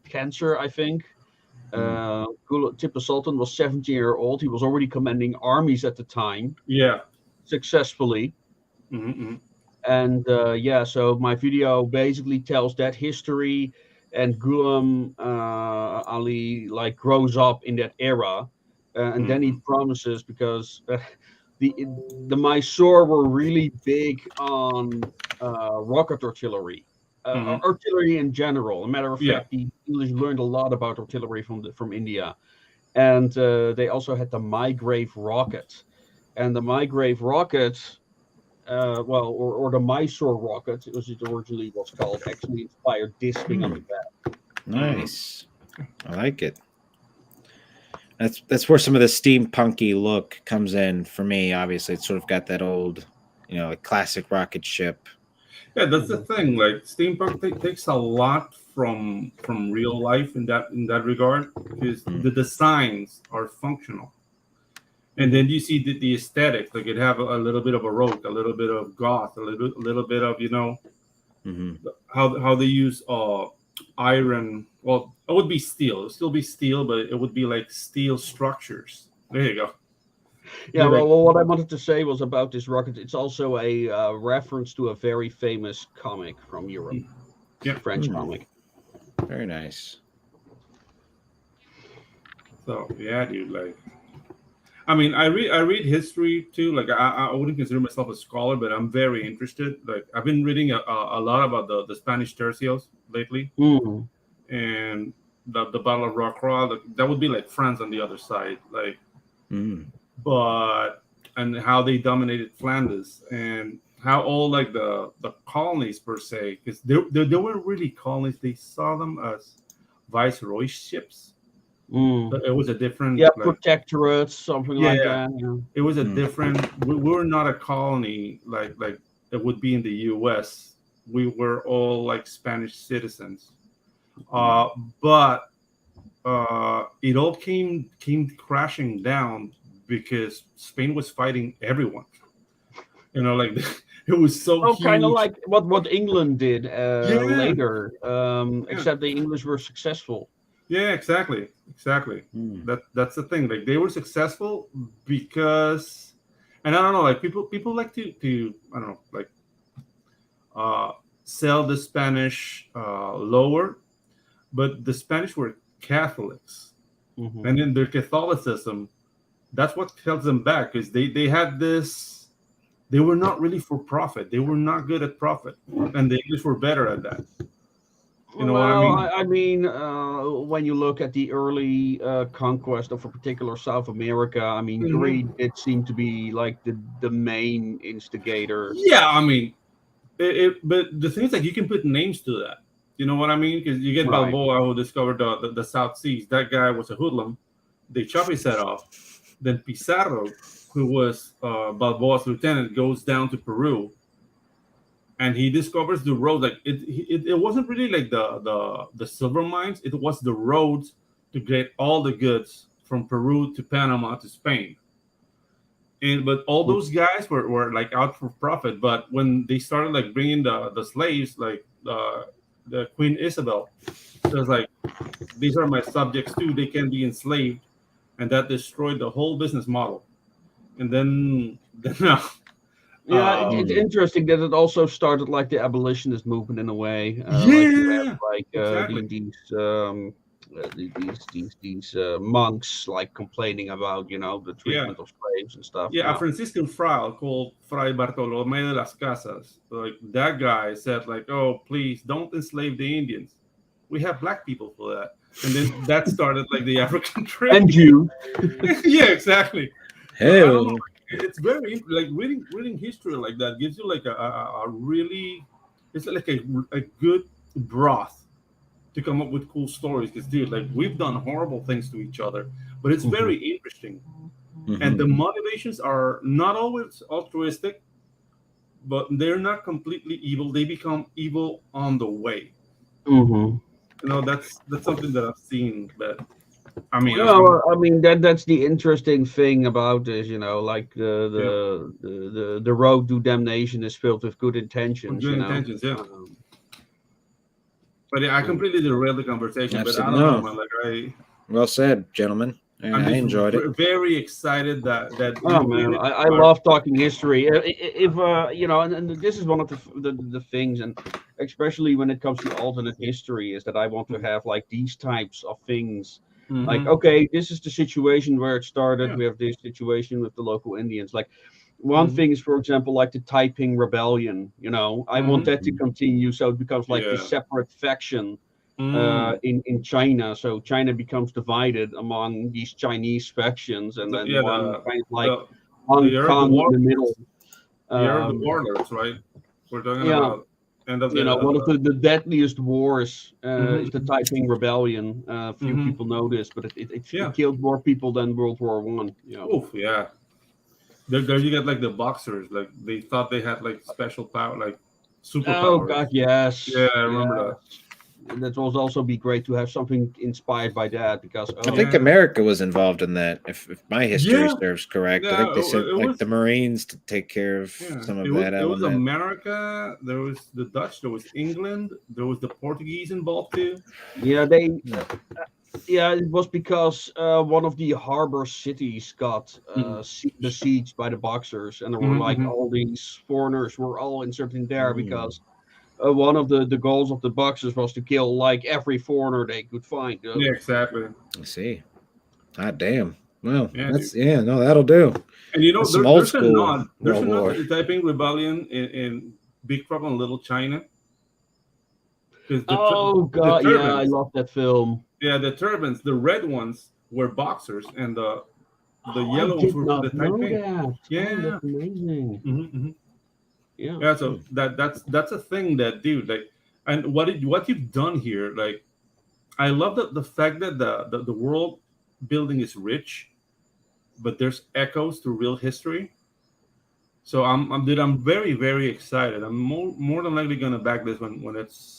cancer, I think. Tipu Sultan was 17-year old. He was already commanding armies at the time. Yeah. Successfully. And so my video basically tells that history, and Ghulam Ali like grows up in that era. And then he promises, because the Mysore were really big on rocket artillery, artillery in general. As a matter of fact, the English learned a lot about artillery from India, and they also had the Mygrave rocket, and the Mygrave rocket, or the Mysore rocket, it was originally what's called, actually inspired this thing on the back. Nice, I like it. That's where some of the steampunky look comes in for me. Obviously, it's sort of got that old, like classic rocket ship. Yeah, that's the thing. Like steampunk takes a lot from real life in that regard, because the designs are functional, and then you see the aesthetic. Like it have a little bit of baroque, a little bit of goth, a little bit of how they use iron. Well, it would be steel. It would still be steel, but it would be like steel structures. There you go. Yeah, well, what I wanted to say was about this rocket. It's also a reference to a very famous comic from Europe. Yeah, French comic. Very nice. So yeah, dude. Like, I mean, I read history too. Like, I wouldn't consider myself a scholar, but I'm very interested. Like, I've been reading a lot about the Spanish tercios lately. And the Battle of Rocroi, that would be like France on the other side, like, but and how they dominated Flanders, and how all like the colonies per se, because they weren't really colonies. They saw them as viceroyships. So it was a different protectorates, something like that. Yeah. It was a different. We were not a colony like it would be in the U.S. We were all like Spanish citizens. But it all came crashing down because Spain was fighting everyone. Like it was so huge. Kind of like what England did later, except the English were successful. Yeah, exactly. That's the thing. Like they were successful because, and I don't know, like people like to I don't know, like sell the Spanish lower. But the Spanish were Catholics, and in their Catholicism, that's what held them back, because they had this. They were not really for profit. They were not good at profit, and the English were better at that. You know what I mean? When you look at the early conquest of a particular South America, I mean, greed did seem to be like the main instigator. Yeah, I mean, but the thing is, like, you can put names to that. You know what I mean? Because you get Balboa, who discovered the South Seas. That guy was a hoodlum. They chop his head off. Then Pizarro, who was Balboa's lieutenant, goes down to Peru, and he discovers the road. Like it wasn't really like the silver mines. It was the roads to get all the goods from Peru to Panama to Spain. But all those guys were like out for profit. But when they started like bringing the slaves, like the Queen Isabel, so it's like, these are my subjects too. They can be enslaved, and that destroyed the whole business model. And then it's interesting that it also started like the abolitionist movement in a way. These monks like complaining about the treatment of slaves and stuff. A Franciscan friar called Fray Bartolomé de las Casas, like that guy said, like, oh, please don't enslave the Indians. We have black people for that. And then that started like the African trade. And Jews. Yeah, exactly. Hey. it's very like reading history like that gives you like a really, it's like a good broth to come up with cool stories. Because dude, like we've done horrible things to each other, but it's very interesting. And the motivations are not always altruistic, but they're not completely evil. They become evil on the way. You know, that's something that I've seen. That I mean, Well, I mean that's the interesting thing about this, you know, like the road to damnation is filled with good intentions, good you know. intentions, yeah. But yeah, I completely derailed the conversation. But I don't Absolutely. know, man. Like Well said, gentlemen. I'm I just enjoyed it. very excited that Oh we made man, it I to our- love talking history. If you know, and this is one of the things, and especially when it comes to alternate history, is that I want to have like these types of things. Like, okay, this is the situation where it started. Yeah. We have this situation with the local Indians. Like, one thing is, for example, like the Taiping Rebellion. You know, I want that to continue, so it becomes like this separate faction in China. So China becomes divided among these Chinese factions, and then one kind of like Hong Kong in the middle. The Year of the Warlords, right? We're talking about end of the. You know, one of the deadliest wars is the Taiping Rebellion. Few people know this, but it killed more people than World War One. You know? Oof, yeah. There you get like the boxers, like they thought they had like special power, like superpowers. Oh God, yes. Yeah, I remember that. And that will also be great to have something inspired by that, because I think America was involved in that, if my history serves correct. I think they said like the Marines to take care of some of that element. There was America, there was the Dutch, there was England, there was the Portuguese involved too. Yeah, it was because one of the harbor cities got besieged by the Boxers, and there were like all these foreigners were all inserted there because one of the goals of the Boxers was to kill like every foreigner they could find. Yeah, exactly. I see. God damn. Well, that's that'll do. And you know, there's a nod. There's a nod war. to the Taiping Rebellion in Big Problem in Little China. God, yeah, I love that film. Yeah, the turbans, the red ones were Boxers, and the yellow ones were the Taiping. Yeah, that's amazing. Yeah, so that's a thing that, dude, like, and what you've done here, like, I love the fact that the world building is rich, but there's echoes to real history. So I'm very, very excited. I'm more than likely gonna back this when it's.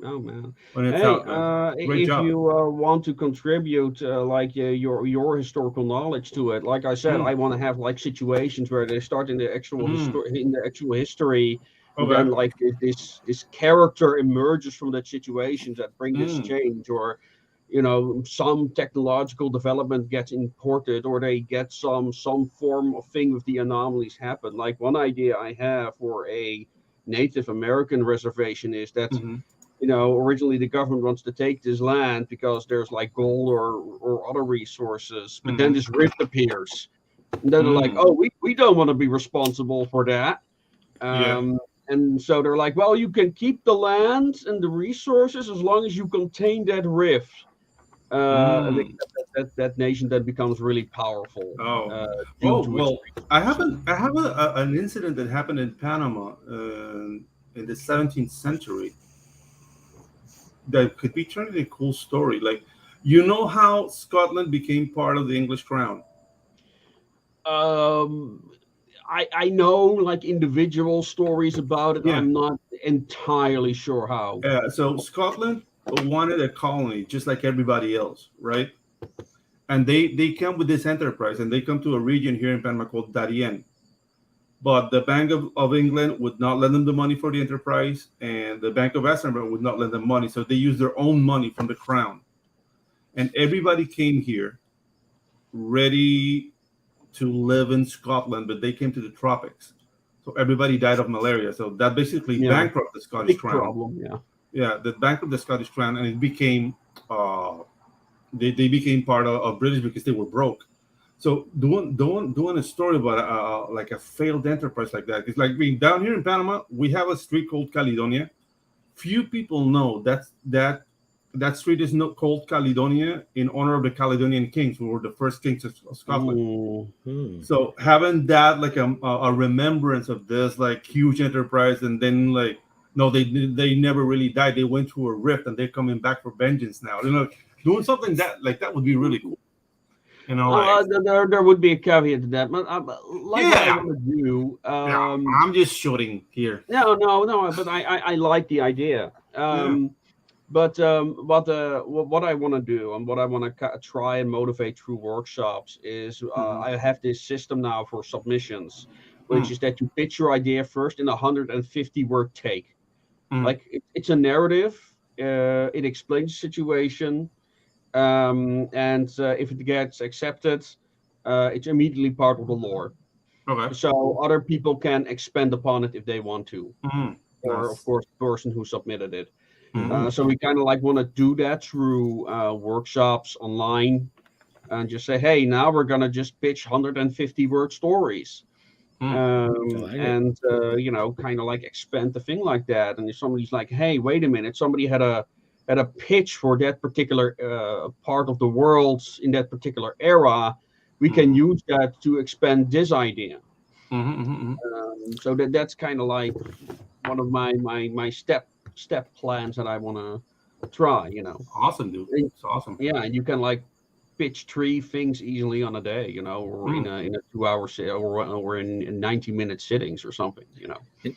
Oh man! When it's out, man. If you want to contribute your historical knowledge to it, like I said, I want to have like situations where they start in the actual history, and then like this character emerges from that situation that brings this change, or you know, some technological development gets imported, or they get some form of thing with the anomalies happen. Like one idea I have for a Native American reservation is that. You know, originally the government wants to take this land because there's like gold or other resources, but then this rift appears, and then they're like, "Oh, we don't want to be responsible for that." And so they're like, "Well, you can keep the land and the resources as long as you contain that rift." I think that nation then becomes really powerful. Well, I have an incident that happened in Panama in the 17th century. That could be turned into a cool story. Like, you know how Scotland became part of the English crown? I know like individual stories about it. I'm not entirely sure how. So Scotland wanted a colony just like everybody else, right? And they come with this enterprise, and they come to a region here in Panama called Darien. But the Bank of England would not lend them the money for the enterprise, and the Bank of Amsterdam would not lend them money. So they used their own money from the crown. And everybody came here ready to live in Scotland, but they came to the tropics. So everybody died of malaria. So that basically bankrupted the Scottish crown. Problem, that bankrupted the Scottish crown, and it became they became part of British because they were broke. So doing a story about like a failed enterprise like that. It's like being down here in Panama, we have a street called Caledonia. Few people know that that street is not called Caledonia in honor of the Caledonian kings, who were the first kings of Scotland. Ooh. So having that like a remembrance of this like huge enterprise, and then like no, they never really died. They went through a rift, and they're coming back for vengeance now. Doing something that would be really cool. There would be a caveat to that, but what I want to do. I'm just shooting here. No, but I like the idea. But what I want to do and what I want to try and motivate through workshops is I have this system now for submissions, which is that you pitch your idea first in a 150-word take. Like it's a narrative. It explains the situation, and if it gets accepted, it's immediately part of the lore. Okay. So other people can expand upon it if they want to, or Nice. of course the person who submitted it. So we kind of like want to do that through workshops online, and just say, hey, now we're gonna just pitch 150-word stories, and kind of like expand the thing like that. And if somebody's like, hey, wait a minute, somebody had a pitch for that particular part of the world in that particular era, we can use that to expand this idea. So that's kind of like one of my step plans that I want to try. Awesome, dude. It's awesome. Yeah, and you can like pitch 3 things easily on a day, or in a 2-hour or in 90-minute sittings or something.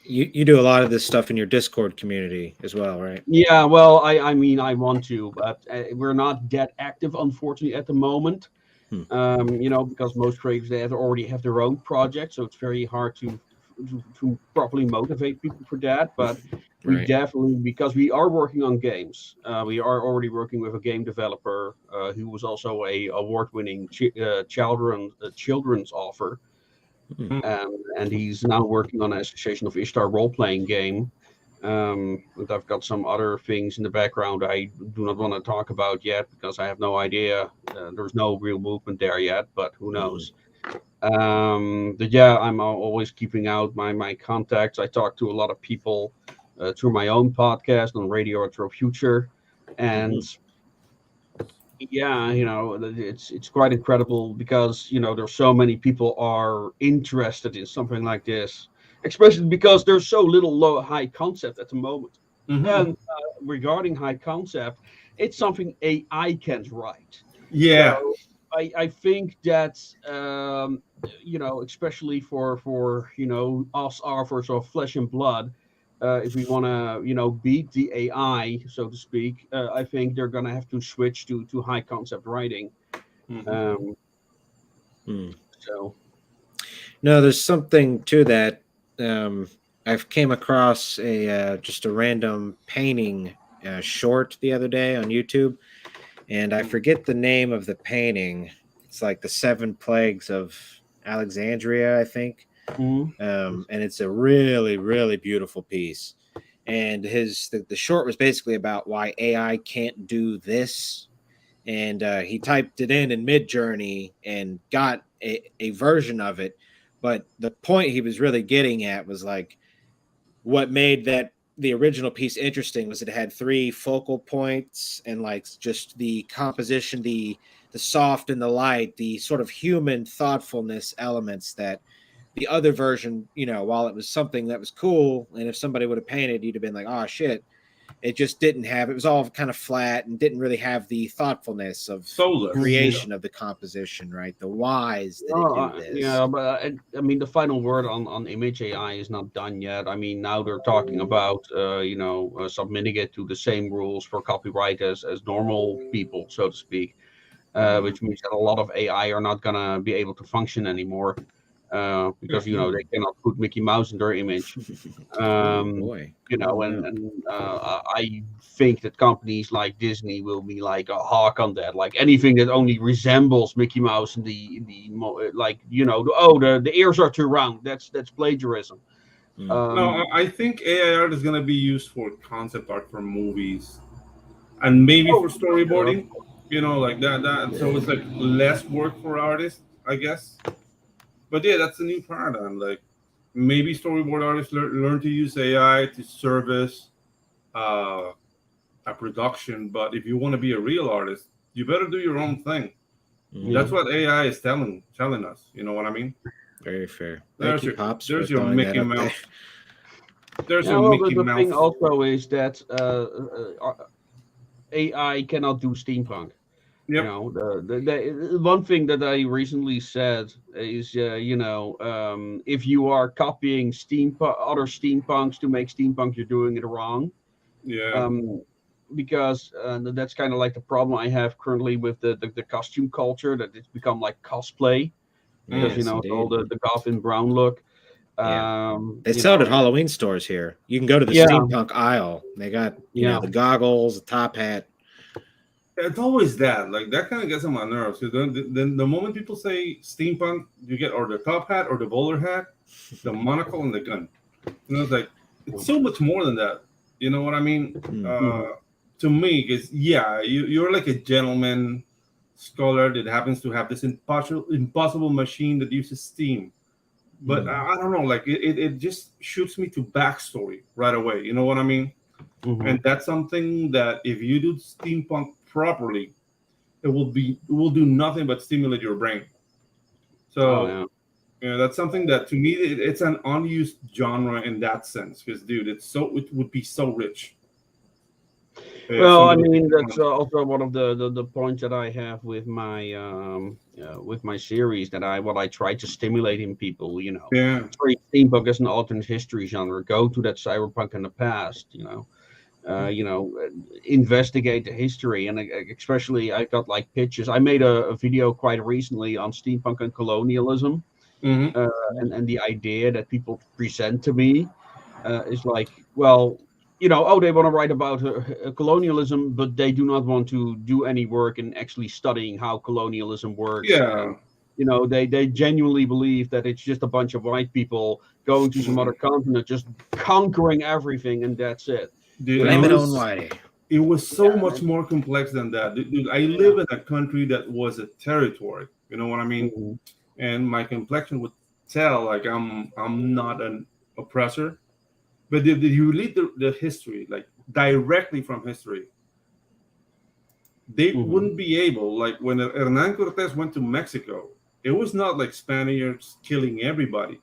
You do a lot of this stuff in your Discord community as well, right? Yeah, well, I mean, I want to, but we're not that active, unfortunately, at the moment. Because most creators they already have their own project, so it's very hard to properly motivate people for that. But we definitely, because we are working on games, we are already working with a game developer who was also a award-winning children's author, and he's now working on an Association of Ishtar role-playing game. And I've got some other things in the background I do not want to talk about yet because I have no idea. There's no real movement there yet, but who knows? But yeah, I'm always keeping out my contacts. I talk to a lot of people through my own podcast on Radio Retro Future, and yeah, it's quite incredible because there's so many people are interested in something like this. Especially because there's so little high concept at the moment. And regarding high concept, it's something AI can't write. Yeah. So I think that especially for us authors of flesh and blood, if we want to beat the AI, so to speak, I think they're gonna have to switch to high concept writing. So no, there's something to that. I've came across just a random painting short the other day on YouTube, and I forget the name of the painting. It's like the 7 Plagues of Alexandria, I think. And it's a really, really beautiful piece. And the short was basically about why AI can't do this. And he typed it in Mid-Journey and got a version of it. But the point he was really getting at was like what made the original piece interesting was it had 3 focal points and like just the composition, the soft and the light, the sort of human thoughtfulness elements that the other version, while it was something that was cool, and if somebody would have painted, you'd have been like, oh shit, it just didn't have, it was all kind of flat and didn't really have the thoughtfulness of creation of the composition, right? The whys that it do this. Yeah, but I mean, the final word on image AI is not done yet. I mean, now they're talking about, submitting it to the same rules for copyright as normal people, so to speak, which means that a lot of AI are not going to be able to function anymore. Because they cannot put Mickey Mouse in their image. I think that companies like Disney will be like a hawk on that. Like anything that only resembles Mickey Mouse in the ears are too round. That's plagiarism. No, I think AI art is gonna be used for concept art for movies, and maybe for storyboarding. Like that. So it's like less work for artists, I guess. But yeah, that's a new paradigm. Like maybe storyboard artists learn to use AI to service a a production. But if you want to be a real artist, you better do your own thing. Mm, That's what AI is telling us. You know what I mean? very fair. There's Thank you, your Pops. there's for your throwing that Mickey up there. Mouse. There's Yeah, your well, Mickey the Mouse. thing also is that AI cannot do steampunk. You Yep. know, the one thing that I recently said is, if you are copying other steampunks to make steampunk, you're doing it wrong. Yeah. Because that's kind of like the problem I have currently with the costume culture, that it's become like cosplay. Because Yes, all indeed. the goth and brown look. Yeah. They sell it at Halloween stores here. You can go to the Yeah. steampunk aisle. They got the goggles, the top hat. It's always that. Like that kind of gets on my nerves. Because the moment people say steampunk, you get or the top hat or the bowler hat, the monocle and the gun. It's like it's so much more than that. You know what I mean? Mm-hmm. To me, it's you're like a gentleman scholar that happens to have this impossible machine that uses steam. But I don't know, like it just shoots me to backstory right away. You know what I mean? Mm-hmm. And that's something that if you do steampunk properly, it will do nothing but stimulate your brain. So that's something that to me it's an unused genre in that sense. Because dude, it would be so rich. Well, I mean, that's also one of the points that I have with my series, that what I try to stimulate in people. Yeah. Steampunk is an alternate history genre. Go to that cyberpunk in the past. Investigate the history, and especially I got like pictures. I made a video quite recently on steampunk and colonialism, and the idea that people present to me is like, well, they want to write about colonialism, but they do not want to do any work in actually studying how colonialism works. Yeah. They genuinely believe that it's just a bunch of white people going to some other continent, just conquering everything, and that's it. Dude, Blame it on Whitey. It was so much more complex than that. Dude, I live in a country that was a territory. You know what I mean? Mm-hmm. And my complexion would tell like I'm not an oppressor. But if you read the history, like directly from history, they wouldn't be able, like when Hernan Cortez went to Mexico, it was not like Spaniards killing everybody.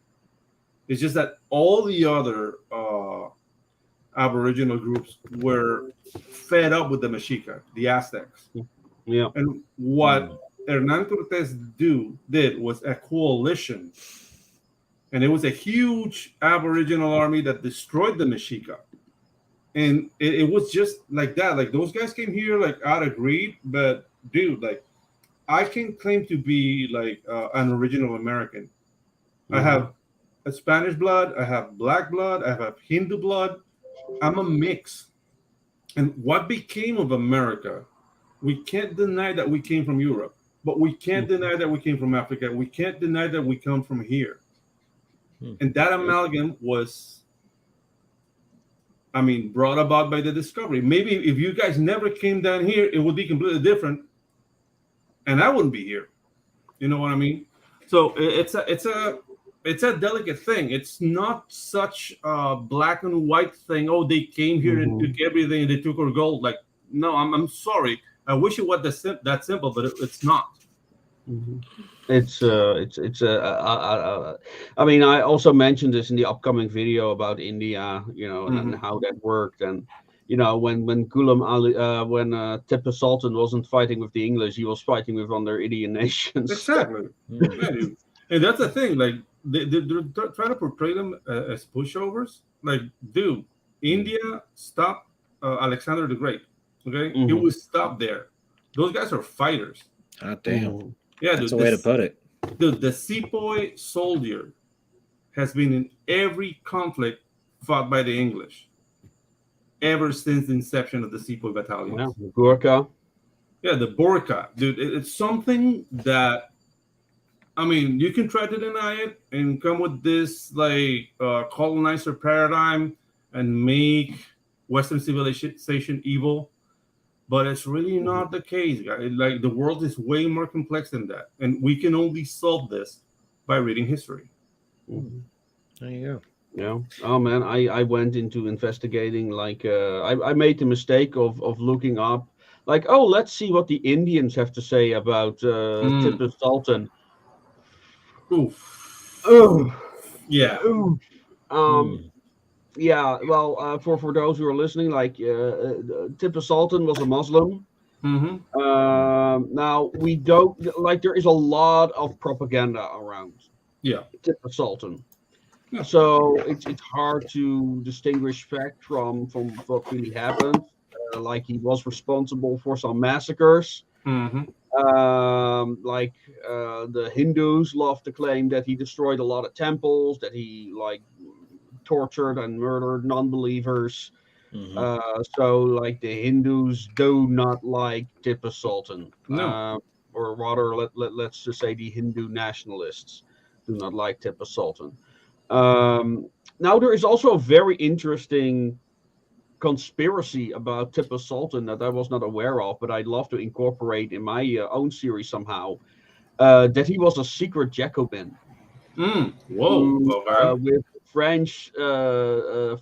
It's just that all the other Aboriginal groups were fed up with the Mexica, the Aztecs. Yeah. And what Hernan Cortez did was a coalition. And it was a huge Aboriginal army that destroyed the Mexica. And it was just like that. Like those guys came here like out of greed. But dude, like I can claim to be like an original American. I have a Spanish blood. I have black blood. I have Hindu blood. I'm a mix. And what became of America? We can't deny that we came from Europe. But we can't deny that we came from Africa. We can't deny that we come from here. And that amalgam was, brought about by the discovery. Maybe if you guys never came down here, it would be completely different, and I wouldn't be here. You know what I mean? So it's a delicate thing. It's not such a black and white thing. Oh, they came here and took everything, and they took our gold. Like, no, I'm sorry. I wish it was that simple, but it's not. I also mentioned this in the upcoming video about India, and how that worked. And when Ghulam Ali, when Tipu Sultan wasn't fighting with the English, he was fighting with other Indian nations. Exactly. And that's the thing. Like they're trying to portray them as pushovers. Like, dude, India stopped Alexander the Great. Okay, it was stopped there. Those guys are fighters. God damn. Yeah, that's a way to put it. The sepoy soldier has been in every conflict fought by the English ever since the inception of the sepoy battalions. Yeah, the Gurkha. Yeah, the Borka. Dude, it's something that, you can try to deny it and come with this like colonizer paradigm and make Western civilization evil. But it's really not the case, guys. Like the world is way more complex than that, and we can only solve this by reading history. There you go. Yeah. Oh man, I went into investigating like I made the mistake of looking up like, oh, let's see what the Indians have to say about Mm. Tipu Sultan. Oof. Oh, Yeah. ooh. Um Hmm. yeah, well, for those who are listening, like Tipu Sultan was a Muslim. Mm-hmm. Now we don't like there is a lot of propaganda around Yeah. Tipu Sultan. Yeah. So it's hard to distinguish fact from what really happened. Like he was responsible for some massacres. Mm-hmm. Like the Hindus love to claim that he destroyed a lot of temples, that he like tortured and murdered non-believers. Mhm. So like the Hindus do not like Tipu Sultan, No. or rather, let's just say the Hindu nationalists do not like Tipu Sultan. Now there is also a very interesting conspiracy about Tipu Sultan that I was not aware of, but I'd love to incorporate in my own series somehow. That he was a secret Jacobin Whoa. who, Okay. with French,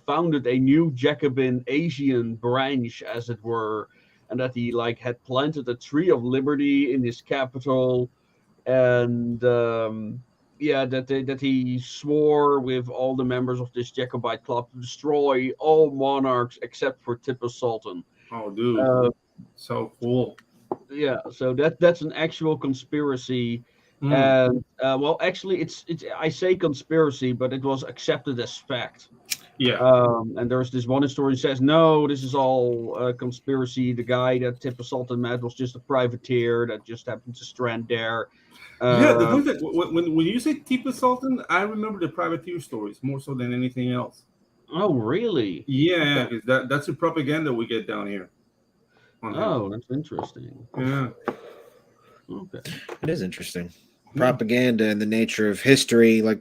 founded a new Jacobin Asian branch, as it were, and that he like had planted a tree of liberty in his capital, and yeah, that he swore with all the members of this Jacobite club to destroy all monarchs except for Tipu Sultan. Oh, dude. Uh, So cool. yeah, so that's an actual conspiracy, Mm. and well, actually, it's I say conspiracy, but it was accepted as fact. Yeah. And there's this one historian says, no, this is all a conspiracy. The guy that Tipu Sultan met was just a privateer that just happened to strand there. Yeah. The thing Um, that when you say Tipu Sultan, I remember the privateer stories more so than anything else. oh, really? Yeah, Okay. because that's the propaganda we get down here on him. Oh, that's interesting. Yeah. Okay. It is interesting. Yeah. Propaganda and the nature of history, like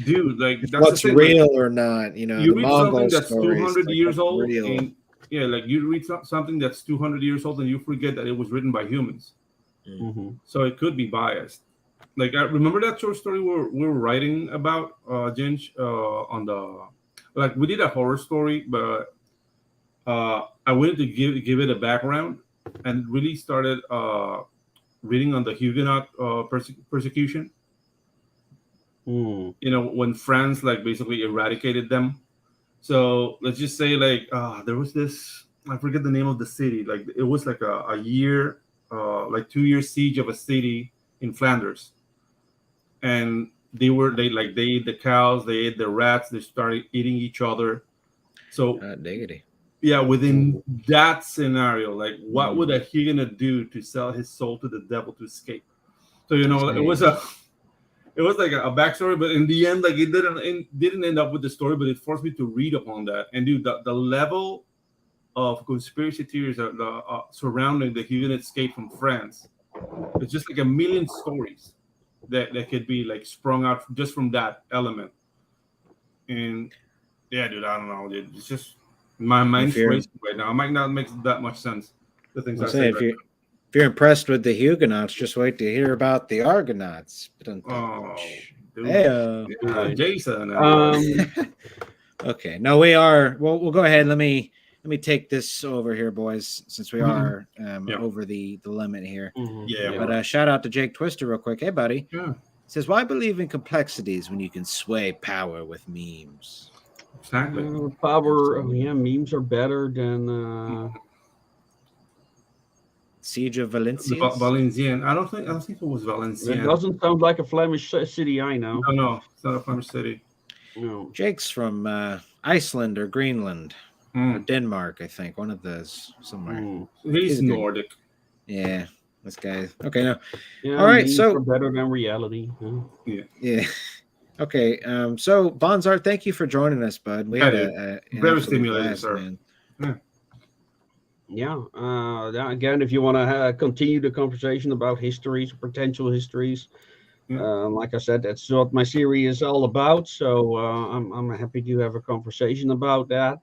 Dude, like just that's the what's thing. Like, real or not. You know, you the read Mongol something that's stories, 200 like years what's old, real. and yeah, like you read something that's 200 years old, and you forget that it was written by humans. Hmm. So it could be biased. Like I remember that short story we were writing about Ginge, on the like we did a horror story, but I wanted to give it a background and really started reading on the Huguenot persecution. Mm. You know, when France like basically eradicated them. So let's just say like there was this, I forget the name of the city. Like it was like a year, like 2 year siege of a city in Flanders, and they ate the cows, they ate the rats, they started eating each other. So Diggity. yeah, within that scenario, like what would Mm. a Huguenot do to sell his soul to the devil to escape? So you know, it was like a backstory, but in the end, like it didn't end up with the story, but it forced me to read upon that. And dude, the level of conspiracy theories surrounding the Huguenot escape from France, it's just like a million stories that could be like sprung out just from that element. And yeah, dude, I don't know, dude. It's just my mind's you're- racing right now. It might not make that much sense. The things I'll I say say if right you if you're impressed with the Huguenots, just wait to hear about the Argonauts. now. Oh, dude. Hey, Yeah, Right. Jason. okay. No, we are. Well, we'll go ahead. Let me take this over here, boys, since we are Yeah. over the limit here. Mhm. Yeah, But shout out to Jake Twister real quick. Hey, buddy. yeah, Says, why believe in complexities when you can sway power with memes? exactly. Power. Oh, yeah, memes are better than. Siege of The Valencia. Valenciennes. I don't think it was It Valenciennes. doesn't sound like a Flemish city, I know. No, it's not a Flemish city. No. Jake's from Iceland or Greenland or Mm. Denmark, I think. One of those somewhere. Mm. He's He's a good- Nordic. Yeah, this guy. Okay, no. Yeah, All right, memes so- are better than reality. Huh? Yeah. Okay. So Bonsart, thank you for joining us, bud. We had an Very absolute stimulating, blast, sir. man. Yeah. Again, if you want to continue the conversation about histories, potential histories, Yeah. like I said, that's what my series is all about. So I'm happy to have a conversation about that.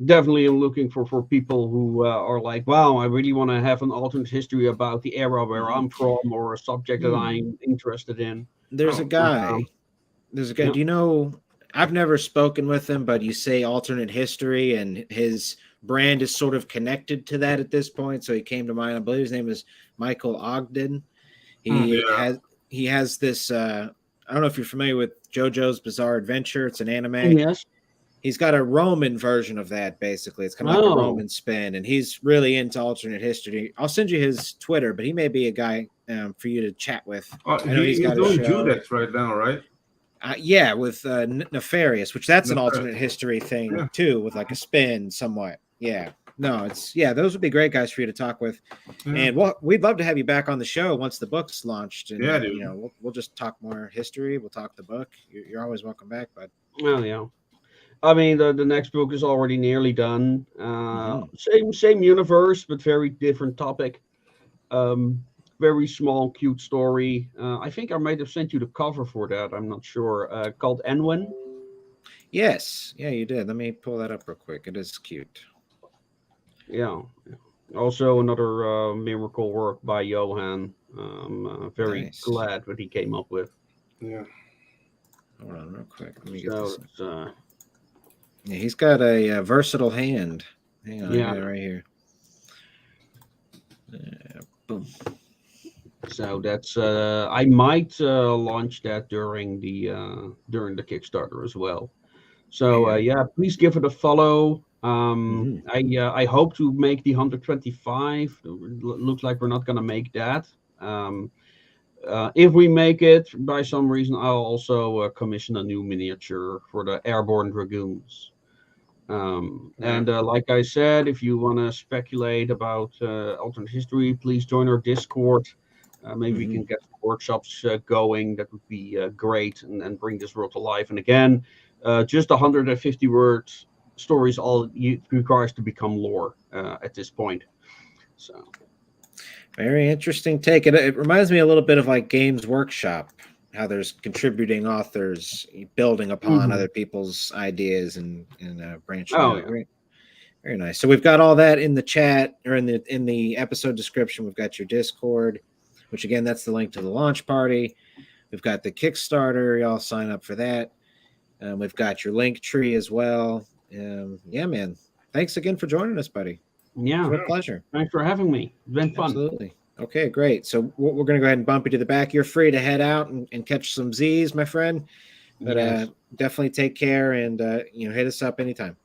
Definitely, I'm looking for people who are like, wow, I really want to have an alternate history about the era where I'm from or a subject that I'm interested in. There's a Oh, guy. There's a guy. yeah. Do you know I've never spoken with him, but you say alternate history, and his brand is sort of connected to that at this point. So he came to mind. I believe his name is Michael Ogden. Yeah. He has this. I don't know if you're familiar with JoJo's Bizarre Adventure. It's an anime. Yes. He's got a Roman version of that. Basically, it's kind of like a Roman spin, and he's really into alternate history. I'll send you his Twitter, but he may be a guy for you to chat with. Oh, I know he's got doing a show. Judex right now, right? Yeah, with Nefarious, which that's an alternate history thing Yeah. too, with like a spin somewhat. Yeah. No, those would be great guys for you to talk with. Yeah. And we'd love to have you back on the show once the book's launched. And, Yeah, dude. You know, we'll just talk more history. We'll talk the book. You're always welcome back, bud. Well, yeah. I mean, the next book is already nearly done. Same universe, but very different topic. Very small, cute story. I think I might have sent you the cover for that. I'm not sure. Called Enwin. Yes. Yeah, you did. Let me pull that up real quick. It is cute. Yeah. Also another miracle work by Johan. Very Nice. glad what he came up with. Yeah. Hold on real quick. Let me get So this. it's, Yeah, he's got a versatile hand. Hang on, I Yeah. got it right here. Boom. So that's I might launch that during the Kickstarter as well. So yeah, please give it a follow. I hope to make the 125. Looks like we're not gonna make that. If we make it by some reason, I'll also commission a new miniature for the Airborne Dragoons. And like I said, if you want to speculate about alternate history, please join our Discord. Maybe we can get workshops going. That would be great, and bring this world to life. And again, just 150 words stories all it requires to become lore at this point. So very interesting take. It reminds me a little bit of like Games Workshop, how there's contributing authors building upon other people's ideas and branching out. Yeah. Very nice. So we've got all that in the chat or in the episode description. We've got your Discord, which again, that's the link to the launch party. We've got the Kickstarter. Y'all sign up for that. We've got your link tree as well. Yeah, man. Thanks again for joining us, buddy. Yeah. It's a pleasure. Thanks for having me. It's been fun. Absolutely. Okay, great. So we're going to go ahead and bump you to the back. You're free to head out and catch some Z's, my friend. But definitely take care and hit us up anytime.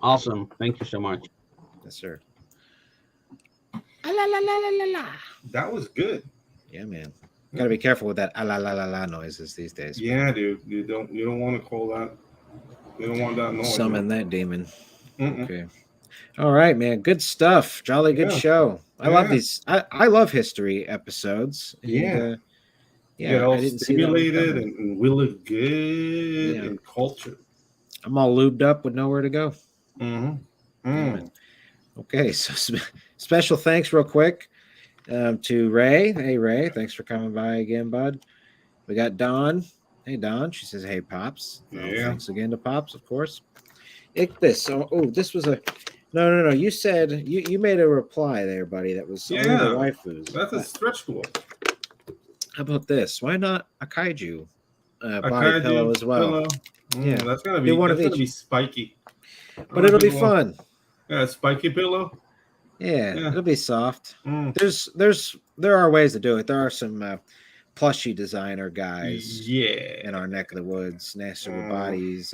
Awesome. Thank you so much. Yes, sir. That was good. Yeah, man. Got to be careful with that la la la la noises these days. Yeah, dude. You don't want to call that. You don't want that noise. Summon that demon. Okay. All right, man. Good stuff. Jolly good show. I love these. I love history episodes. And, Get all stimulated and we look good and cultured. I'm all lubed up with nowhere to go. Okay, so special thanks real quick to Ray. Hey, Ray. Thanks for coming by again, bud. We got Dawn. Hey, Dawn. She says, hey, Pops. Thanks again to Pops, of course. This was a... No. You said... You made a reply there, buddy. That was only the waifus. That's a stretch goal. How about this? Why not a kaiju body pillow as well? Yeah, that's gonna be spiky. But it'll be fun. Yeah, spiky pillow. Yeah, it'll be soft. There are ways to do it. There are some plushy designer guys. In our neck of the woods, nasty with bodies.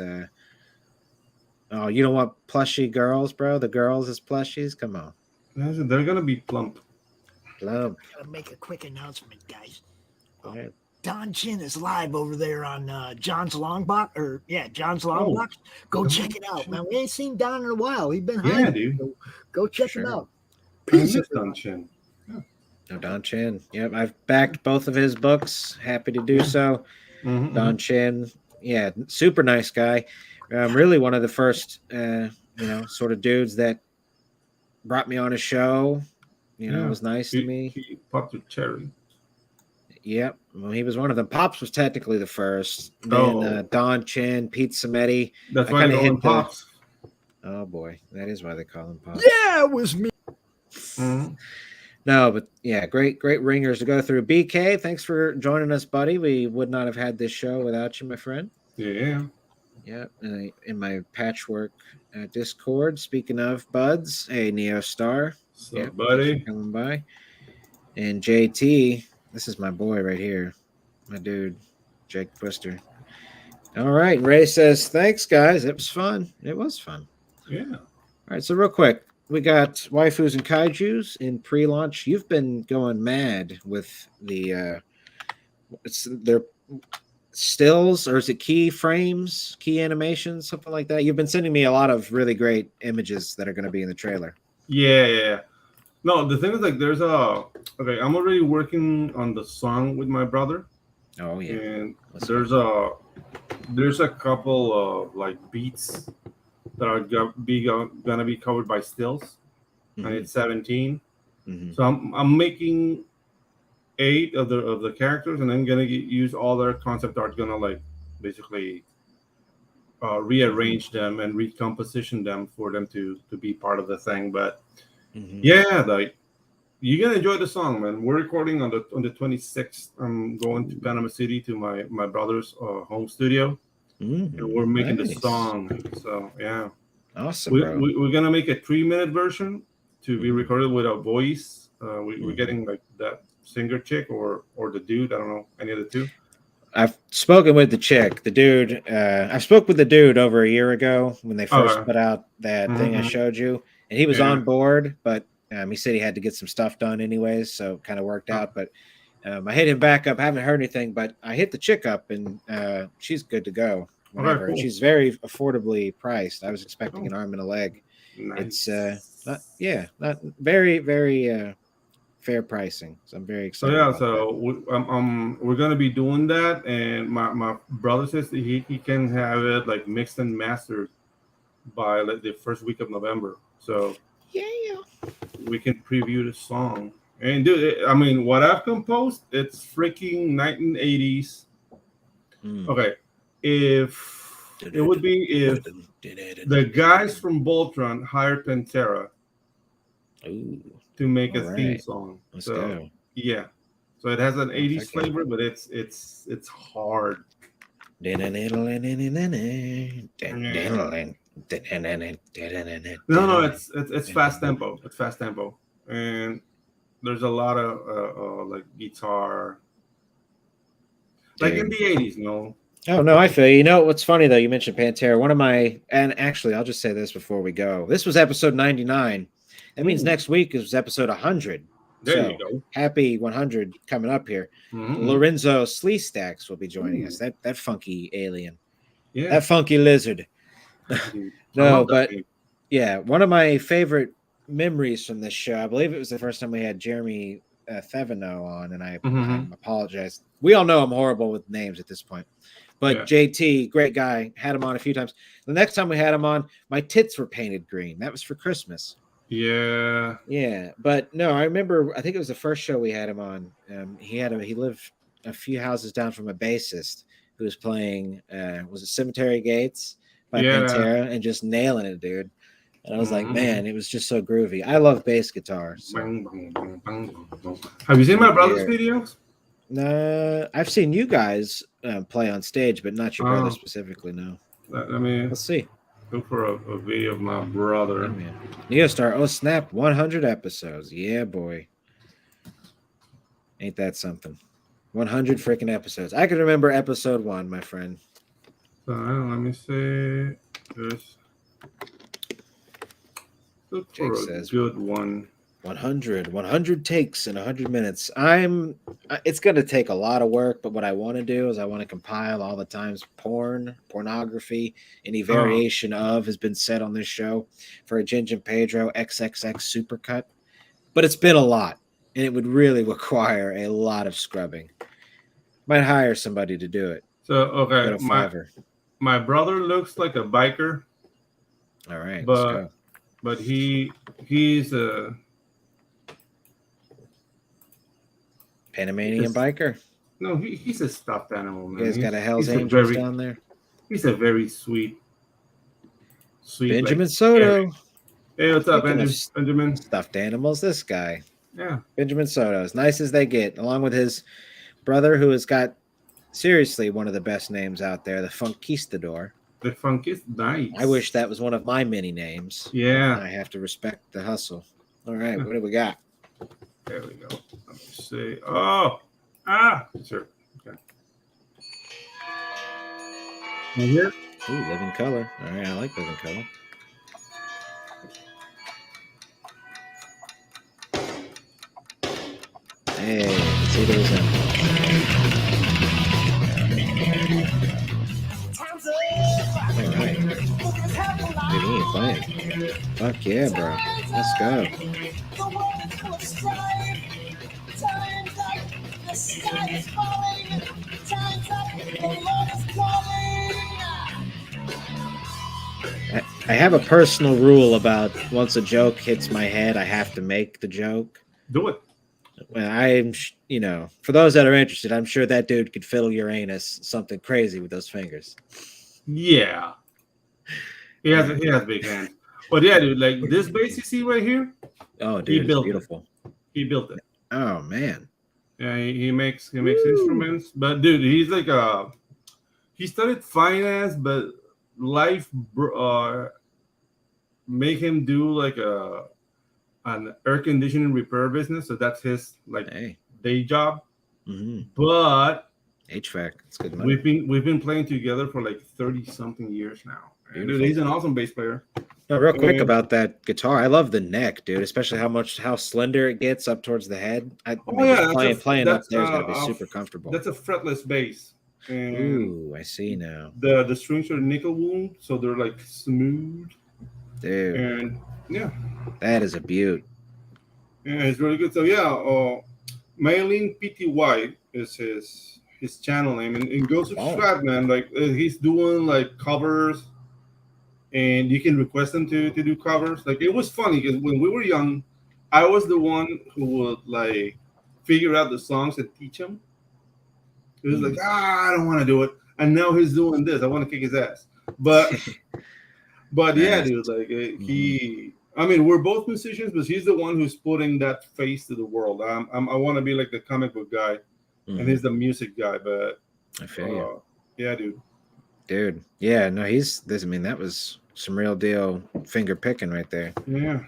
Oh, you don't want plushy girls, bro? The girls as plushies? Come on. They're gonna be plump. Gotta make a quick announcement, guys. Don Chin is live over there on John's Long Box, John's Long Box. Go check it out, man. We ain't seen Don in a while. He's been hiding. Yeah, dude. So go check him out. Peace, Don Chin. No, Don Chin. Yep, I've backed both of his books. Happy to do so. Don Chin, super nice guy. Really one of the first, sort of dudes that brought me on a show. Was nice to me. He popped a cherry. Yep. Well, he was one of them. Pops was technically the first. Then Don Chin, Pete Sametti. That's why they call him Pops. Oh, boy. That is why they call him Pops. Yeah, it was me. No, but great ringers to go through. BK, thanks for joining us, buddy. We would not have had this show without you, my friend. Yeah. Yep. In my patchwork Discord. Speaking of buds, hey Neo Star. So, Yep, thanks for buddy. coming by. And JT, this is my boy right here, my dude, Jake Twister. All right, Ray says thanks, guys. It was fun. It was fun. Yeah. All right, so real quick, we got waifus and kaijus in pre-launch. You've been going mad with the their stills, or is it key frames, key animations, something like that? You've been sending me a lot of really great images that are going to be in the trailer. Yeah. No, the thing is, like, there's okay, I'm already working on the song with my brother. Oh yeah. And Let's there's a couple of like beats that are gonna be covered by stills, and it's 17. So I'm making 8 of the characters, and I'm gonna use all their concept art, gonna like basically rearrange them and recomposition them for them to be part of the thing. But yeah, like, you're gonna enjoy the song, man. We're recording on the 26th. I'm going to Panama City to my brother's home studio, and we're making the song. So yeah, awesome, bro. We're gonna make a 3-minute version to be recorded with a voice. We're getting like that singer chick or the dude. I don't know, any of the two. I've spoken with the chick, the dude. I spoke with the dude over a year ago when they first put out that thing I showed you, and he was on board, but he said he had to get some stuff done anyways, so it kind of worked out. But I hit him back up, haven't heard anything, but I hit the chick up, and she's good to go. Whenever. Cool. She's very affordably priced. I was expecting an arm and a leg. Nice. It's not very, very fair pricing. So I'm very excited. We're gonna be doing that, and my brother says that he can have it like mixed and mastered by like the first week of November. So yeah, we can preview the song. And dude, I mean, what I've composed, it's freaking 1980s. Okay, if it would be if the guys from Voltron hired Pantera to make a theme song. Let's go. Yeah, so it has an 80s flavor, but it's hard. No, it's fast tempo. It's fast tempo, and there's a lot of like guitar, like in the 80s, you know. Oh no, I feel you. You know what's funny though? You mentioned Pantera. One of my, and actually, I'll just say this before we go. This was episode 99. That means next week is episode 100. There you go. Happy 100 coming up here. Lorenzo Sleestacks will be joining us. That funky alien. Yeah. That funky lizard. No, but yeah, one of my favorite memories from this show, I believe it was the first time we had Jeremy Thevenot on, and I apologize. We all know I'm horrible with names at this point. But JT, great guy, had him on a few times. The next time we had him on, my tits were painted green. That was for Christmas. Yeah. But no, I remember, I think it was the first show we had him on. He lived a few houses down from a bassist who was playing, was it Cemetery Gates by Pantera, and just nailing it, dude. And I was like, man, it was just so groovy. I love bass guitar. So. Have you seen my brother's videos? No, I've seen you guys play on stage, but not your brother specifically. No. I mean, let's see. Look for a video of my brother. Neostar, oh snap, 100 episodes. Yeah, boy. Ain't that something? 100 freaking episodes. I can remember episode 1, my friend. So let me see. There's look for Jake a says, good one. 100 takes in 100 minutes. It's going to take a lot of work, but what I want to do is I want to compile all the times pornography, any variation of has been said on this show for a Ginge Pedro XXX supercut. But it's been a lot, and it would really require a lot of scrubbing. Might hire somebody to do it. So, okay, my brother looks like a biker. All right, let's go. But he's a Panamanian biker? No, he's a stuffed animal, man. You guys got a Hell's Angels down there? He's a very sweet Benjamin Soto. Hey, what's up, Benjamin? Stuffed animals, this guy. Yeah. Benjamin Soto, as nice as they get, along with his brother, who has got seriously one of the best names out there, the Funkistador. The funk is nice. I wish that was one of my mini names. Yeah. I have to respect the hustle. All right, what do we got? There we go. Let me see. Sure. Okay. And here. Ooh, living color. All right, I like living color. Hey, let's see those. All right. Dude, he ain't playing. Fuck yeah, bro. Let's go. I have a personal rule about once a joke hits my head, I have to make the joke. Do it. Well, I'm, for those that are interested, I'm sure that dude could fiddle Uranus something crazy with those fingers. Yeah. He has big hands. But yeah, dude, like this bass you see right here. Oh, dude, it's beautiful. He built it. Oh man. Yeah, he makes instruments. But dude, he's like he studied finance, but life make him do like an air conditioning repair business. So that's his day job. Mm-hmm. But HVAC, it's good money. We've been playing together for like 30 something years now. Dude, he's an awesome bass player. No, real quick about that guitar. I love the neck, dude, especially how slender it gets up towards the head. Playing up there is gonna be super comfortable. That's a fretless bass. And ooh, I see now. The strings are nickel wound, so they're like smooth. Dude. And yeah. That is a beaut. Yeah, it's really good. So yeah, Maylin PTY is his channel name, and go subscribe, man. Like he's doing like covers, and you can request him to do covers. Like it was funny because when we were young, I was the one who would like figure out the songs and teach him. It was like, I don't want to do it, and now he's doing this. I want to kick his ass, but yeah, dude, like I mean, we're both musicians, but he's the one who's putting that face to the world. I want to be like the comic book guy, and he's the music guy. But I feel you. Yeah, dude. Yeah, no, that was some real deal finger picking right there. Yeah.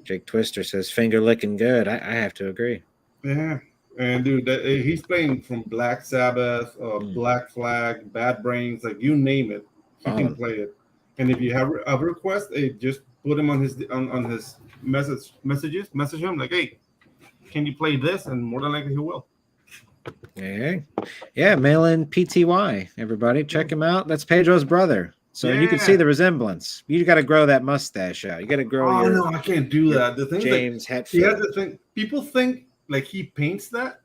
Jake Twister says finger licking good. I have to agree. Yeah, and dude, he's playing from Black Sabbath, Black Flag, Bad Brains, like you name it, he can play it. And if you have a request, just put him on his message him like, hey, can you play this? And more than likely he will. Yeah, mail in PTY, everybody. Check him out. That's Pedro's brother. So you can see the resemblance. You got to grow that mustache out. You got to grow your... no, I can't do that. The thing James Hetfield. He has the thing. People think like he paints that.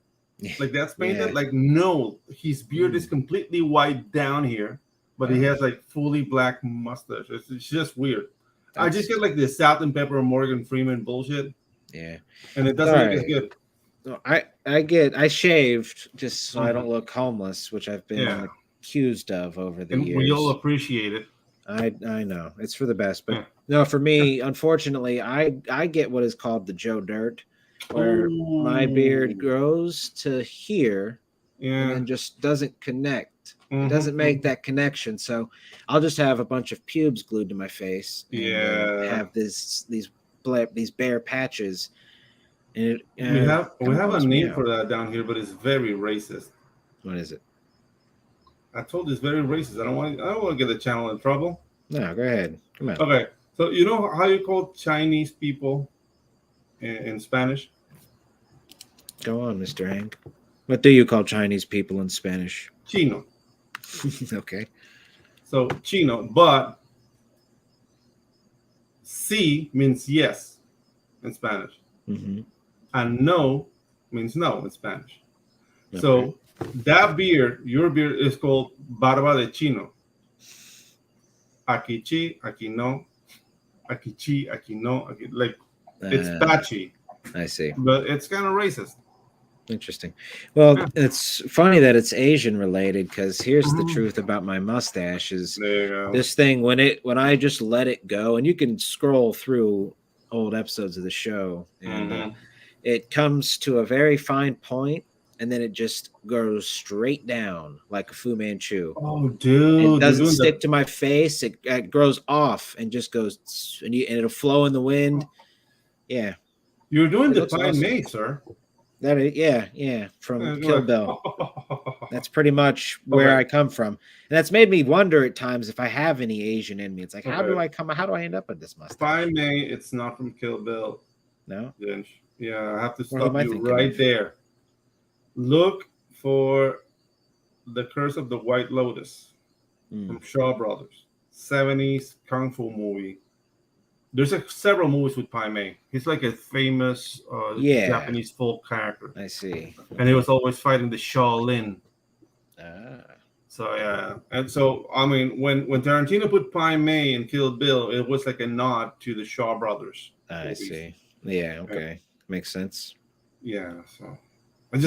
Like that's painted. Yeah. Like no, his beard is completely white down here, but he has like fully black mustache. It's just weird. I just get like the Salt and Pepper Morgan Freeman bullshit. Yeah. And it doesn't make it good. No, I shaved just so I don't look homeless, which I've been accused of over the years. We all appreciate it. I know it's for the best, but no, for me, unfortunately, I get what is called the Joe Dirt, where my beard grows to here and then just doesn't connect. It doesn't make that connection, so I'll just have a bunch of pubes glued to my face. And have these bare patches. And we have a name for that down here, but it's very racist. What is it? I told you it's very racist. I don't want to get the channel in trouble. No, go ahead. Come on. Okay, so you know how you call Chinese people in Spanish? Go on, Mr. Hank. What do you call Chinese people in Spanish? Chino. Okay. So Chino, but sí means yes in Spanish. And no means no in Spanish. Okay. So that beard, your beard, is called barba de chino. Aquí chi, aquí no. Aquí chi, aquí no. Aquí, like it's patchy. I see. But it's kind of racist. Interesting. Well, it's funny that it's Asian related because here's the truth about my mustache is this thing when I just let it go, and you can scroll through old episodes of the show and it comes to a very fine point and then it just goes straight down like a Fu Manchu. Oh, dude, It doesn't stick to my face. It grows off and just goes, and it'll flow in the wind. Yeah, You're doing It the looks Pai awesome. Mei, sir. that is, yeah, from And Kill you're Bill. like, That's pretty much where Okay. I come from, and that's made me wonder at times if I have any Asian in me. It's like, how do Okay. I end up with this mustache? Pai Mei, it's not from Kill Bill. No, Lynch. Yeah, I have to What am stop I you thinking right of? there. Look for The Curse of the White Lotus Mm. from Shaw Brothers, 70s kung fu movie. There's several movies with Pai Mei. He's like a famous Yeah. Japanese folk character, I see. and he was always fighting the Shaolin. Ah, So yeah, and so I mean, when Tarantino put Pai Mei in Kill Bill, it was like a nod to the Shaw Brothers. I movies. see. Yeah, okay, makes sense. Yeah, so I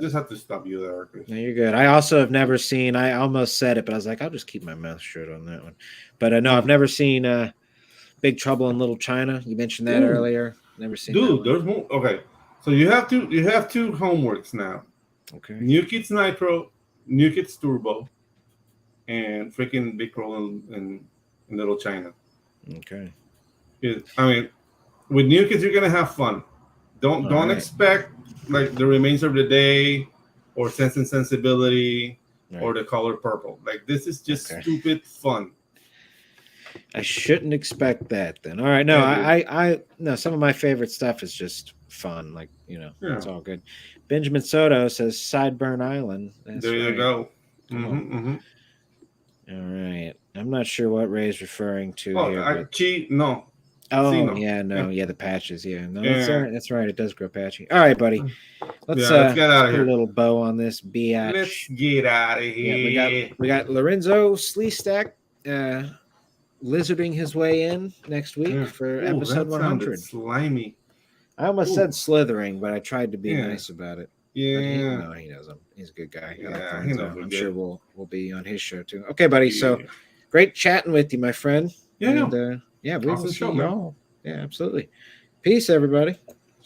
just have to stop you there, Chris. No, you're good. I also have never seen. I almost said it, but I was like, I'll just keep my mouth shut on that one. But no, I've never seen Big Trouble in Little China. You mentioned that Ooh. earlier. Never seen that Dude, one. there's more. Okay, so you have two homeworks now. Okay. New Kids Nitro, New Kids Turbo, and freaking Big Trouble in Little China. Okay. I mean, with New Kids, you're gonna have fun. Don't right. expect like The Remains of the Day, or Sense and Sensibility, or The Color Purple. Like this is just Okay. stupid fun. I shouldn't expect that then. All right. No, Yeah, I no, some of my favorite stuff is just fun. Like, Yeah. it's all good. Benjamin Soto says Sideburn Island. That's There you right. go. Come on. All right. I'm not sure what Ray's referring to here. But... No. Oh, Sino. yeah, no, yeah, the patches. Yeah, no, Yeah. that's all right. That's right. It does grow patchy. All right, buddy. Let's get out of put here. a little bow on this biatch. Let's get out of Yeah, here. we got Lorenzo Sleestack lizarding his way in next week for episode that sounded 100. slimy. I almost said slithering, but I tried to be Yeah. nice about it. Yeah. But he knows him. He's a good guy. I like Yeah, he Lorenzo. knows we're I'm good. sure we'll be on his show too. Okay, buddy. So great chatting with you, my friend. Yeah. And, yeah, we will Awesome see show, you man. all. Yeah, absolutely. Peace, everybody.